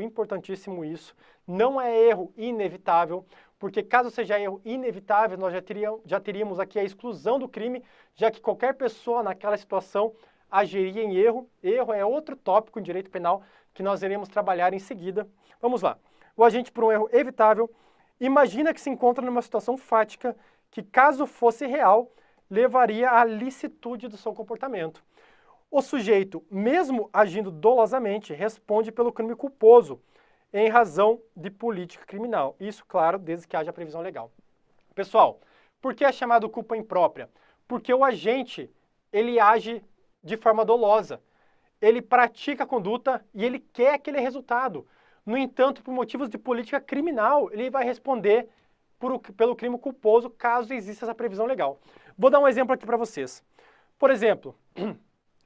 importantíssimo isso, não é erro inevitável, porque caso seja erro inevitável, nós já teríamos aqui a exclusão do crime, já que qualquer pessoa naquela situação agiria em erro. Erro é outro tópico em direito penal que nós iremos trabalhar em seguida. Vamos lá. O agente, por um erro evitável, imagina que se encontra numa situação fática que, caso fosse real, levaria à licitude do seu comportamento. O sujeito, mesmo agindo dolosamente, responde pelo crime culposo em razão de política criminal. Isso, claro, desde que haja previsão legal. Pessoal, por que é chamado culpa imprópria? Porque o agente, ele age de forma dolosa. Ele pratica a conduta e ele quer aquele resultado. No entanto, por motivos de política criminal, ele vai responder pelo crime culposo, caso exista essa previsão legal. Vou dar um exemplo aqui para vocês. Por exemplo,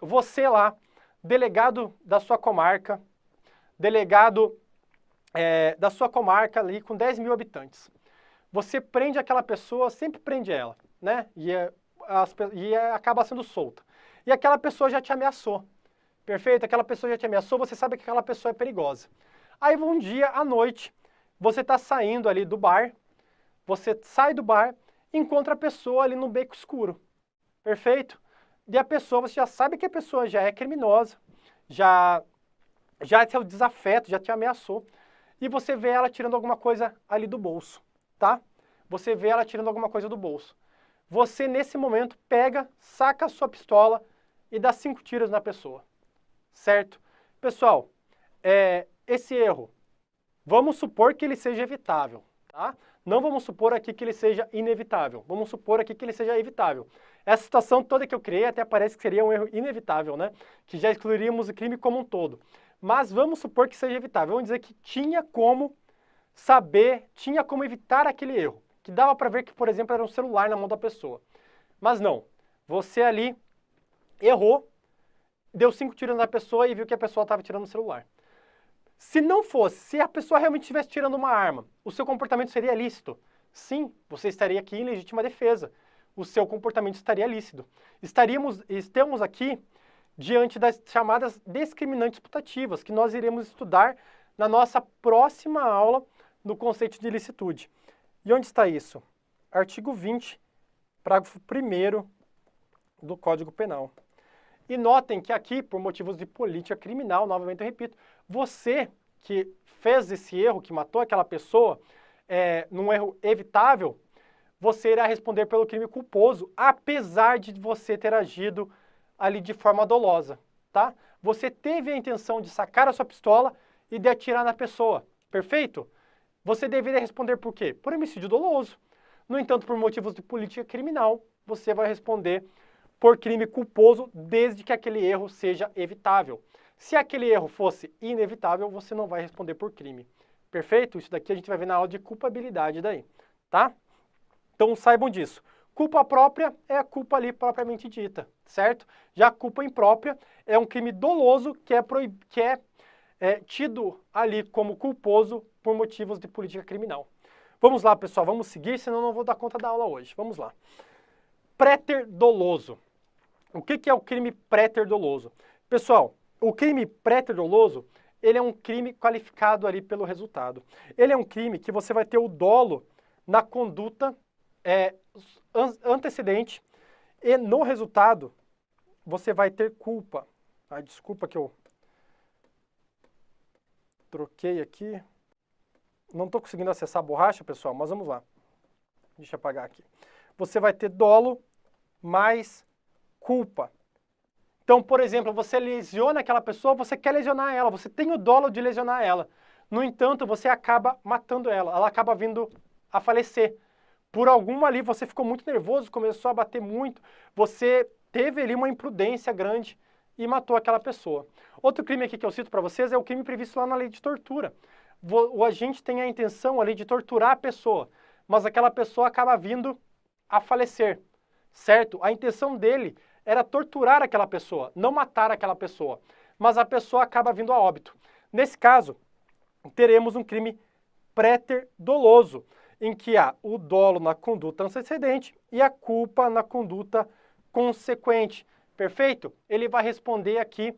você lá, delegado da sua comarca, da sua comarca ali com 10 mil habitantes. Você prende aquela pessoa, sempre prende ela, né? E acaba sendo solta. E aquela pessoa já te ameaçou. Perfeito? Aquela pessoa já te ameaçou, você sabe que aquela pessoa é perigosa. Aí um dia à noite, você está saindo ali do bar, você sai do bar, encontra a pessoa ali no beco escuro. Perfeito? E a pessoa, você já sabe que a pessoa já é criminosa, já é o desafeto, já te ameaçou. E você vê ela tirando alguma coisa ali do bolso, tá? Você vê ela tirando alguma coisa do bolso. Você, nesse momento, pega, saca a sua pistola e dá 5 tiros na pessoa, certo? Pessoal, esse erro, vamos supor que ele seja evitável, tá? Não vamos supor aqui que ele seja inevitável, vamos supor aqui que ele seja evitável. Essa situação toda que eu criei até parece que seria um erro inevitável, né? Que já excluiríamos o crime como um todo. Mas vamos supor que seja evitável. Vamos dizer que tinha como saber, tinha como evitar aquele erro. Que dava para ver que, por exemplo, era um celular na mão da pessoa. Mas não. Você ali errou, deu 5 tiros na pessoa e viu que a pessoa estava tirando o celular. Se não fosse, se a pessoa realmente estivesse tirando uma arma, o seu comportamento seria lícito? Sim, você estaria aqui em legítima defesa. O seu comportamento estaria lícito. Estamos aqui diante das chamadas discriminantes putativas, que nós iremos estudar na nossa próxima aula no conceito de ilicitude. E onde está isso? Artigo 20, parágrafo 1º do Código Penal. E notem que aqui, por motivos de política criminal, novamente eu repito, você que fez esse erro, que matou aquela pessoa, num erro evitável, você irá responder pelo crime culposo, apesar de você ter agido ali de forma dolosa, tá? Você teve a intenção de sacar a sua pistola e de atirar na pessoa, perfeito? Você deveria responder por quê? Por homicídio doloso. No entanto, por motivos de política criminal, você vai responder por crime culposo, desde que aquele erro seja evitável. Se aquele erro fosse inevitável, você não vai responder por crime. Perfeito? Isso daqui a gente vai ver na aula de culpabilidade daí, tá? Então saibam disso. Culpa própria é a culpa ali propriamente dita, certo? Já a culpa imprópria é um crime doloso que é tido ali como culposo por motivos de política criminal. Vamos lá, pessoal, vamos seguir, senão não vou dar conta da aula hoje. Vamos lá. Préter doloso. O que é o crime préter doloso? Pessoal, o crime préter doloso, ele é um crime qualificado ali pelo resultado. Ele é um crime que você vai ter o dolo na conduta antecedente e no resultado você vai ter culpa. Desculpa que eu troquei aqui. Não estou conseguindo acessar a borracha, pessoal, mas vamos lá. Deixa eu apagar aqui. Você vai ter dolo mais culpa. Então, por exemplo, você lesiona aquela pessoa, você quer lesionar ela, você tem o dolo de lesionar ela. No entanto, você acaba matando ela acaba vindo a falecer. Por alguma ali, você ficou muito nervoso, começou a bater muito, você teve ali uma imprudência grande e matou aquela pessoa. Outro crime aqui que eu cito para vocês é o crime previsto lá na lei de tortura. O agente tem a intenção ali de torturar a pessoa, mas aquela pessoa acaba vindo a falecer, certo? A intenção dele era torturar aquela pessoa, não matar aquela pessoa, mas a pessoa acaba vindo a óbito. Nesse caso, teremos um crime préter doloso, em que há o dolo na conduta antecedente e a culpa na conduta consequente. Perfeito? Ele vai responder aqui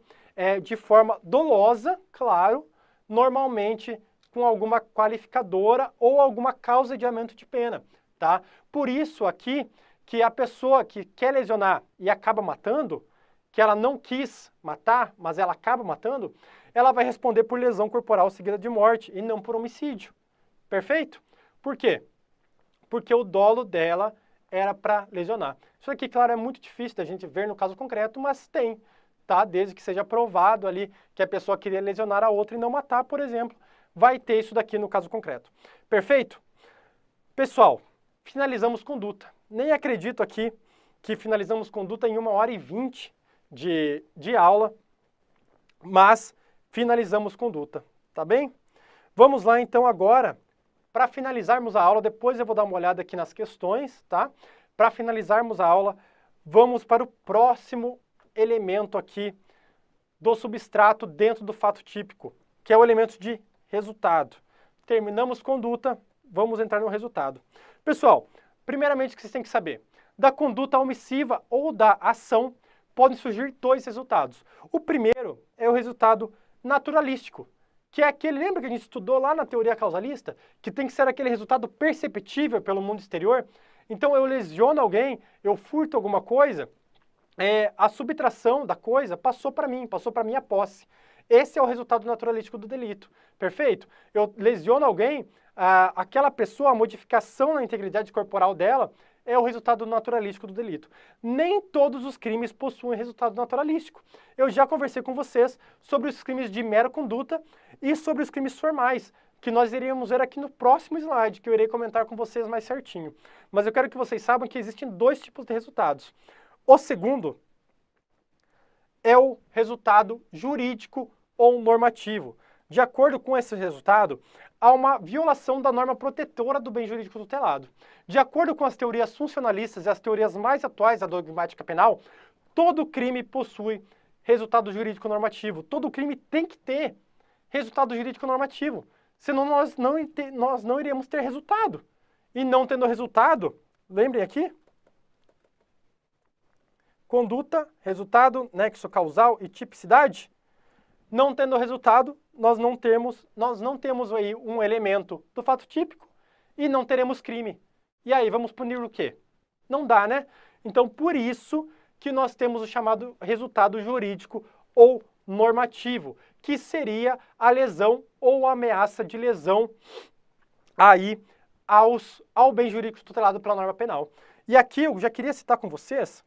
de forma dolosa, claro, normalmente com alguma qualificadora ou alguma causa de aumento de pena, tá? Por isso aqui que a pessoa que quer lesionar e acaba matando, que ela não quis matar, mas ela acaba matando, ela vai responder por lesão corporal seguida de morte e não por homicídio. Perfeito? Por quê? Porque o dolo dela era para lesionar. Isso aqui, claro, é muito difícil da gente ver no caso concreto, mas tem, tá? Desde que seja provado ali que a pessoa queria lesionar a outra e não matar, por exemplo, vai ter isso daqui no caso concreto. Perfeito? Pessoal, finalizamos conduta. Nem acredito aqui que finalizamos conduta em 1h20 de aula, mas finalizamos conduta, tá bem? Vamos lá então agora, para finalizarmos a aula, depois eu vou dar uma olhada aqui nas questões, tá? Para finalizarmos a aula, vamos para o próximo elemento aqui do substrato dentro do fato típico, que é o elemento de resultado. Terminamos conduta, vamos entrar no resultado. Pessoal, primeiramente o que vocês têm que saber, da conduta omissiva ou da ação podem surgir dois resultados. O primeiro é o resultado naturalístico, que é aquele, lembra que a gente estudou lá na teoria causalista, que tem que ser aquele resultado perceptível pelo mundo exterior? Então eu lesiono alguém, eu furto alguma coisa, a subtração da coisa passou para mim, passou para minha posse. Esse é o resultado naturalístico do delito, perfeito? Eu lesiono alguém, aquela pessoa, a modificação na integridade corporal dela é o resultado naturalístico do delito. Nem todos os crimes possuem resultado naturalístico. Eu já conversei com vocês sobre os crimes de mera conduta e sobre os crimes formais, que nós iríamos ver aqui no próximo slide, que eu irei comentar com vocês mais certinho. Mas eu quero que vocês saibam que existem dois tipos de resultados. O segundo é o resultado jurídico ou normativo. De acordo com esse resultado, há uma violação da norma protetora do bem jurídico tutelado. De acordo com as teorias funcionalistas e as teorias mais atuais da dogmática penal, todo crime possui resultado jurídico normativo. Todo crime tem que ter resultado jurídico normativo. Senão nós não iríamos ter resultado. E não tendo resultado, lembrem aqui, conduta, resultado, nexo causal e tipicidade. Não tendo resultado, nós não temos aí um elemento do fato típico e não teremos crime. E aí, vamos punir o quê? Não dá, né? Então, por isso que nós temos o chamado resultado jurídico ou normativo, que seria a lesão ou a ameaça de lesão aí ao bem jurídico tutelado pela norma penal. E aqui eu já queria citar com vocês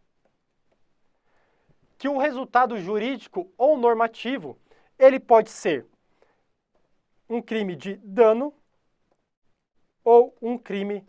que o resultado jurídico ou normativo, ele pode ser um crime de dano ou um crime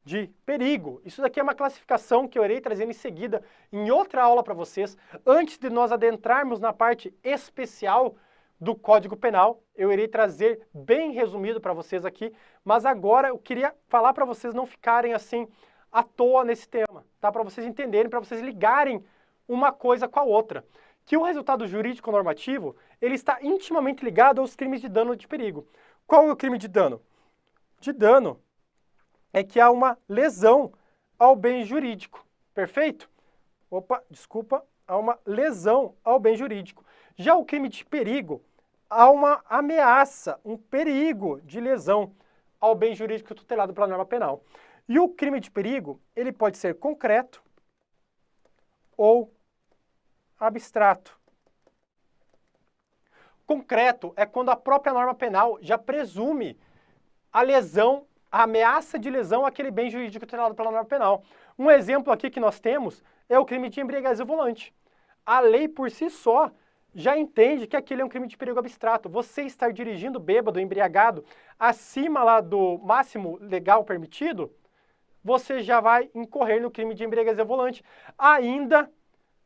de perigo. Isso daqui é uma classificação que eu irei trazer em seguida em outra aula para vocês. Antes de nós adentrarmos na parte especial do Código Penal, eu irei trazer bem resumido para vocês aqui, mas agora eu queria falar para vocês não ficarem assim à toa nesse tema, tá? Para vocês entenderem, para vocês ligarem uma coisa com a outra. Que o resultado jurídico normativo, ele está intimamente ligado aos crimes de dano ou de perigo. Qual é o crime de dano? De dano é que há uma lesão ao bem jurídico, perfeito? Opa, desculpa, há uma lesão ao bem jurídico. Já o crime de perigo, há uma ameaça, um perigo de lesão ao bem jurídico tutelado pela norma penal. E o crime de perigo, ele pode ser concreto ou abstrato. Concreto é quando a própria norma penal já presume a lesão, a ameaça de lesão àquele bem jurídico tutelado pela norma penal. Um exemplo aqui que nós temos é o crime de embriaguez ao volante. A lei por si só já entende que aquele é um crime de perigo abstrato. Você estar dirigindo bêbado, embriagado, acima lá do máximo legal permitido, você já vai incorrer no crime de embriaguez ao volante, ainda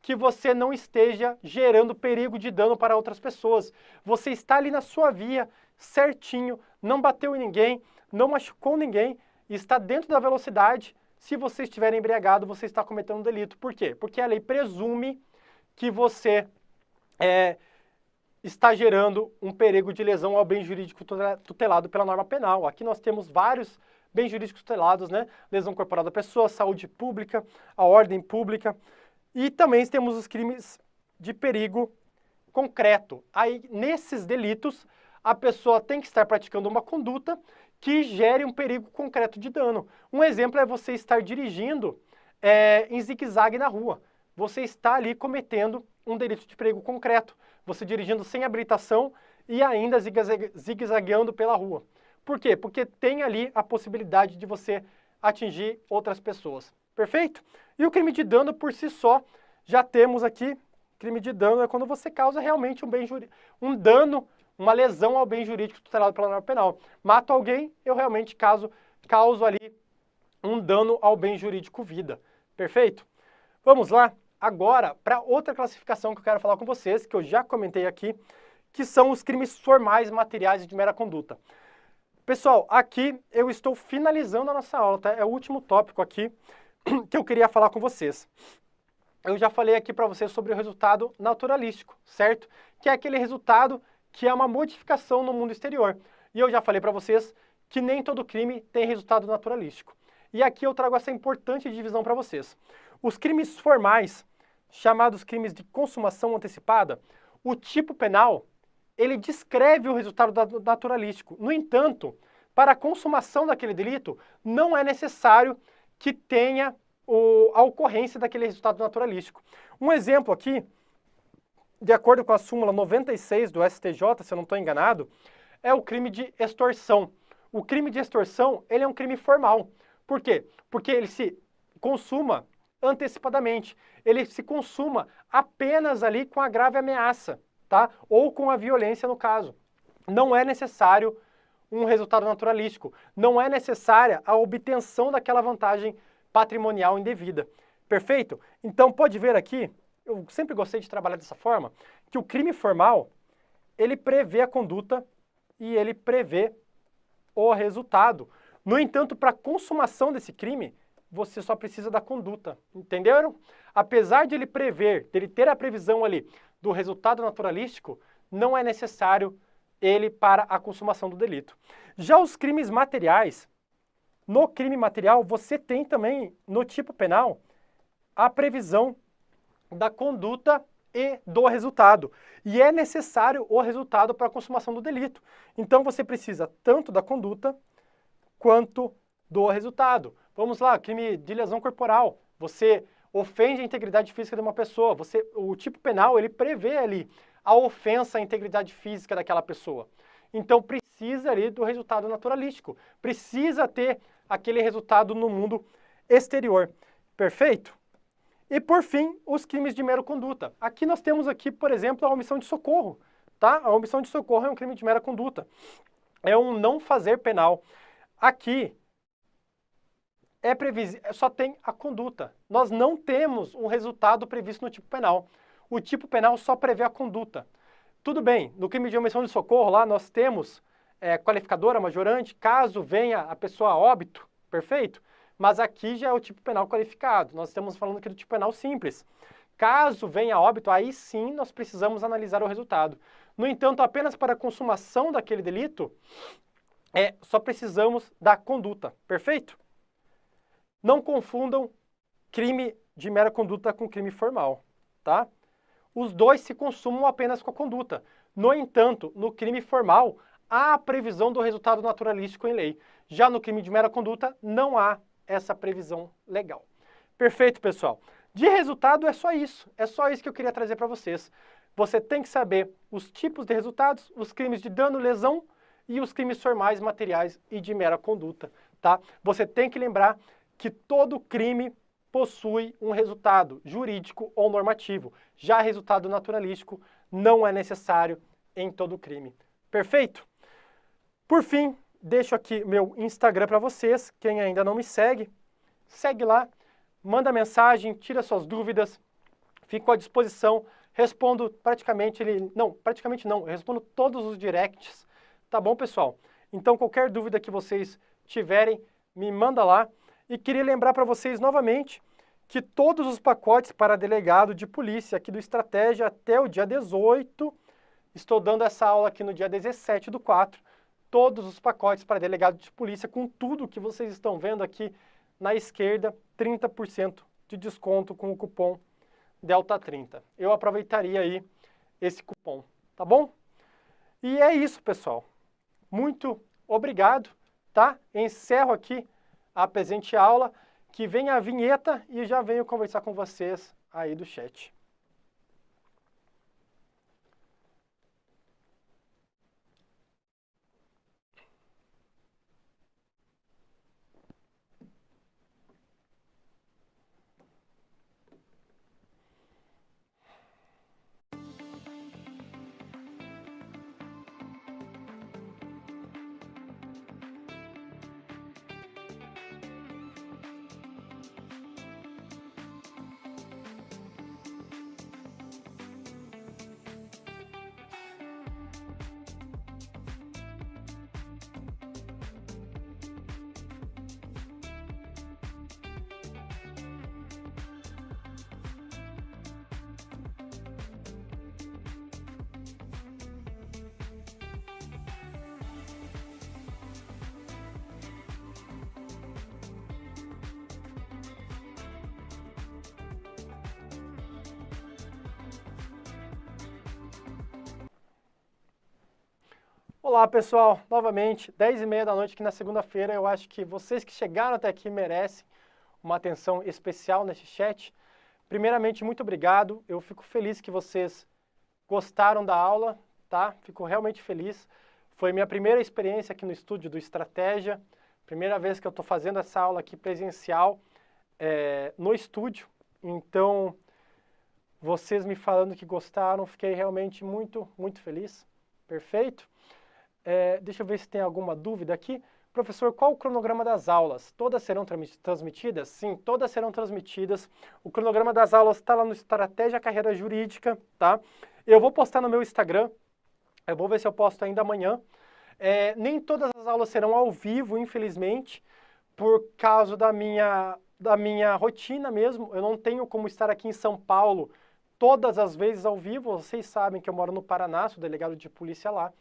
que você não esteja gerando perigo de dano para outras pessoas. Você está ali na sua via, certinho, não bateu em ninguém, não machucou ninguém, está dentro da velocidade. Se você estiver embriagado, você está cometendo um delito. Por quê? Porque a lei presume que você está gerando um perigo de lesão ao bem jurídico tutelado pela norma penal. Aqui nós temos vários bens jurídicos tutelados, né? Lesão corporal da pessoa, saúde pública, a ordem pública. E também temos os crimes de perigo concreto. Aí, nesses delitos, a pessoa tem que estar praticando uma conduta que gere um perigo concreto de dano. Um exemplo é você estar dirigindo em zigue-zague na rua. Você está ali cometendo um delito de perigo concreto. Você dirigindo sem habilitação e ainda zigue-zagueando pela rua. Por quê? Porque tem ali a possibilidade de você atingir outras pessoas. Perfeito? E o crime de dano por si só, já temos aqui, crime de dano é quando você causa realmente um dano, uma lesão ao bem jurídico tutelado pela norma penal. Mato alguém, eu realmente causo ali um dano ao bem jurídico vida. Perfeito? Vamos lá agora para outra classificação que eu quero falar com vocês, que eu já comentei aqui, que são os crimes formais materiais de mera conduta. Pessoal, aqui eu estou finalizando a nossa aula, tá? É o último tópico aqui que eu queria falar com vocês. Eu já falei aqui para vocês sobre o resultado naturalístico, certo? Que é aquele resultado que é uma modificação no mundo exterior. E eu já falei para vocês que nem todo crime tem resultado naturalístico. E aqui eu trago essa importante divisão para vocês. Os crimes formais, chamados crimes de consumação antecipada, o tipo penal, ele descreve o resultado naturalístico. No entanto, para a consumação daquele delito, não é necessário que tenha a ocorrência daquele resultado naturalístico. Um exemplo aqui, de acordo com a súmula 96 do STJ, se eu não estou enganado, é o crime de extorsão. O crime de extorsão, ele é um crime formal. Por quê? Porque ele se consuma antecipadamente. Ele se consuma apenas ali com a grave ameaça, tá? Ou com a violência no caso. Não é necessário um resultado naturalístico. Não é necessária a obtenção daquela vantagem patrimonial indevida. Perfeito? Então pode ver aqui, eu sempre gostei de trabalhar dessa forma, que o crime formal, ele prevê a conduta e ele prevê o resultado. No entanto, para a consumação desse crime, você só precisa da conduta, entenderam? Apesar de ele prever, dele ter a previsão ali do resultado naturalístico, não é necessário ele para a consumação do delito. Já os crimes materiais, no crime material, você tem também, no tipo penal, a previsão da conduta e do resultado. E é necessário o resultado para a consumação do delito. Então, você precisa tanto da conduta quanto do resultado. Vamos lá, crime de lesão corporal. Você ofende a integridade física de uma pessoa. O tipo penal, ele prevê ali a ofensa à integridade física daquela pessoa. Então, precisa ali do resultado naturalístico. Precisa ter aquele resultado no mundo exterior. Perfeito? E, por fim, os crimes de mera conduta. Aqui nós temos aqui, por exemplo, a omissão de socorro. Tá? A omissão de socorro é um crime de mera conduta. É um não fazer penal. Aqui é previsível, só tem a conduta. Nós não temos um resultado previsto no tipo penal. O tipo penal só prevê a conduta. Tudo bem, no crime de omissão de socorro lá nós temos qualificadora, majorante, caso venha a pessoa a óbito, perfeito? Mas aqui já é o tipo penal qualificado. Nós estamos falando aqui do tipo penal simples. Caso venha a óbito, aí sim nós precisamos analisar o resultado. No entanto, apenas para a consumação daquele delito, só precisamos da conduta, perfeito? Não confundam crime de mera conduta com crime formal, tá? Os dois se consumam apenas com a conduta. No entanto, no crime formal, há a previsão do resultado naturalístico em lei. Já no crime de mera conduta, não há essa previsão legal. Perfeito, pessoal? De resultado, é só isso. É só isso que eu queria trazer para vocês. Você tem que saber os tipos de resultados, os crimes de dano, lesão e os crimes formais, materiais e de mera conduta, tá? Você tem que lembrar que todo crime possui um resultado jurídico ou normativo. Já resultado naturalístico não é necessário em todo crime. Perfeito? Por fim, deixo aqui meu Instagram para vocês. Quem ainda não me segue, segue lá, manda mensagem, tira suas dúvidas, fico à disposição, respondo praticamente eu respondo todos os directs, tá bom, pessoal? Então, qualquer dúvida que vocês tiverem, me manda lá. E queria lembrar para vocês novamente que todos os pacotes para delegado de polícia aqui do Estratégia até o dia 18, estou dando essa aula aqui no dia 17/4, todos os pacotes para delegado de polícia com tudo que vocês estão vendo aqui na esquerda, 30% de desconto com o cupom DELTA30. Eu aproveitaria aí esse cupom, tá bom? E é isso, pessoal. Muito obrigado, tá? Encerro aqui a presente aula, que vem a vinheta e já venho conversar com vocês aí do chat. Olá, pessoal. Novamente, 10h30 da noite aqui na segunda-feira. Eu acho que vocês que chegaram até aqui merecem uma atenção especial nesse chat. Primeiramente, muito obrigado. Eu fico feliz que vocês gostaram da aula, tá? Fico realmente feliz. Foi minha primeira experiência aqui no estúdio do Estratégia. Primeira vez que eu estou fazendo essa aula aqui presencial no estúdio. Então, vocês me falando que gostaram, fiquei realmente muito, muito feliz. Perfeito? Deixa eu ver se tem alguma dúvida aqui. Professor, qual o cronograma das aulas? Todas serão transmitidas? Sim, todas serão transmitidas. O cronograma das aulas está lá no Estratégia Carreira Jurídica, tá? Eu vou postar no meu Instagram. Eu vou ver se eu posto ainda amanhã. Nem todas as aulas serão ao vivo, infelizmente, por causa da minha rotina mesmo. Eu não tenho como estar aqui em São Paulo todas as vezes ao vivo. Vocês sabem que eu moro no Paraná, sou delegado de polícia lá.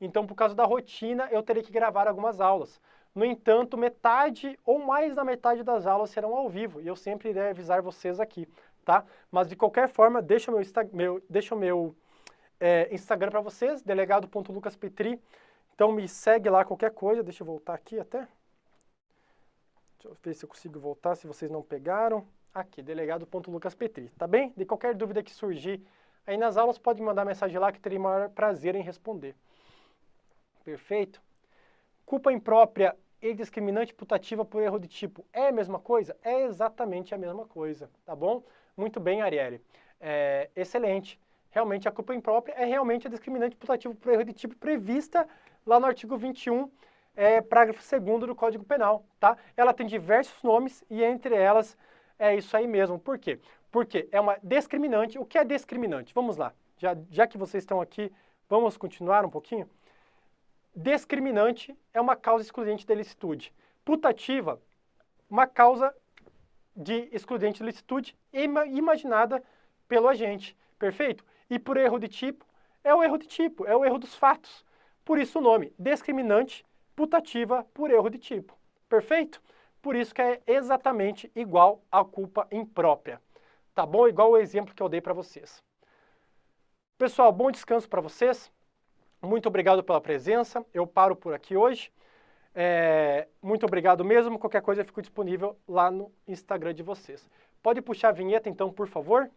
Então, por causa da rotina, eu terei que gravar algumas aulas. No entanto, metade ou mais da metade das aulas serão ao vivo, e eu sempre irei avisar vocês aqui, tá? Mas, de qualquer forma, deixa o meu Instagram para vocês, delegado.lucaspetri. Então, me segue lá qualquer coisa. Deixa eu voltar aqui até. Deixa eu ver se eu consigo voltar, se vocês não pegaram. Aqui, delegado.lucaspetri, tá bem? De qualquer dúvida que surgir aí nas aulas, pode mandar mensagem lá que eu terei o maior prazer em responder. Perfeito? Culpa imprópria e discriminante putativa por erro de tipo é a mesma coisa? É exatamente a mesma coisa, tá bom? Muito bem, Arielle. Excelente. Realmente, a culpa imprópria é realmente a discriminante putativa por erro de tipo prevista lá no artigo 21, parágrafo 2º do Código Penal, tá? Ela tem diversos nomes e entre elas é isso aí mesmo. Por quê? Porque é uma discriminante. O que é discriminante? Vamos lá. Já que vocês estão aqui, vamos continuar um pouquinho? Discriminante é uma causa excludente de ilicitude. Putativa, uma causa de excludente de ilicitude imaginada pelo agente. Perfeito? E por erro de tipo, é o erro de tipo, é o erro dos fatos. Por isso o nome, discriminante putativa por erro de tipo. Perfeito? Por isso que é exatamente igual à culpa imprópria. Tá bom? Igual o exemplo que eu dei para vocês. Pessoal, bom descanso para vocês. Muito obrigado pela presença. Eu paro por aqui hoje. Muito obrigado mesmo. Qualquer coisa eu fico disponível lá no Instagram de vocês. Pode puxar a vinheta então, por favor?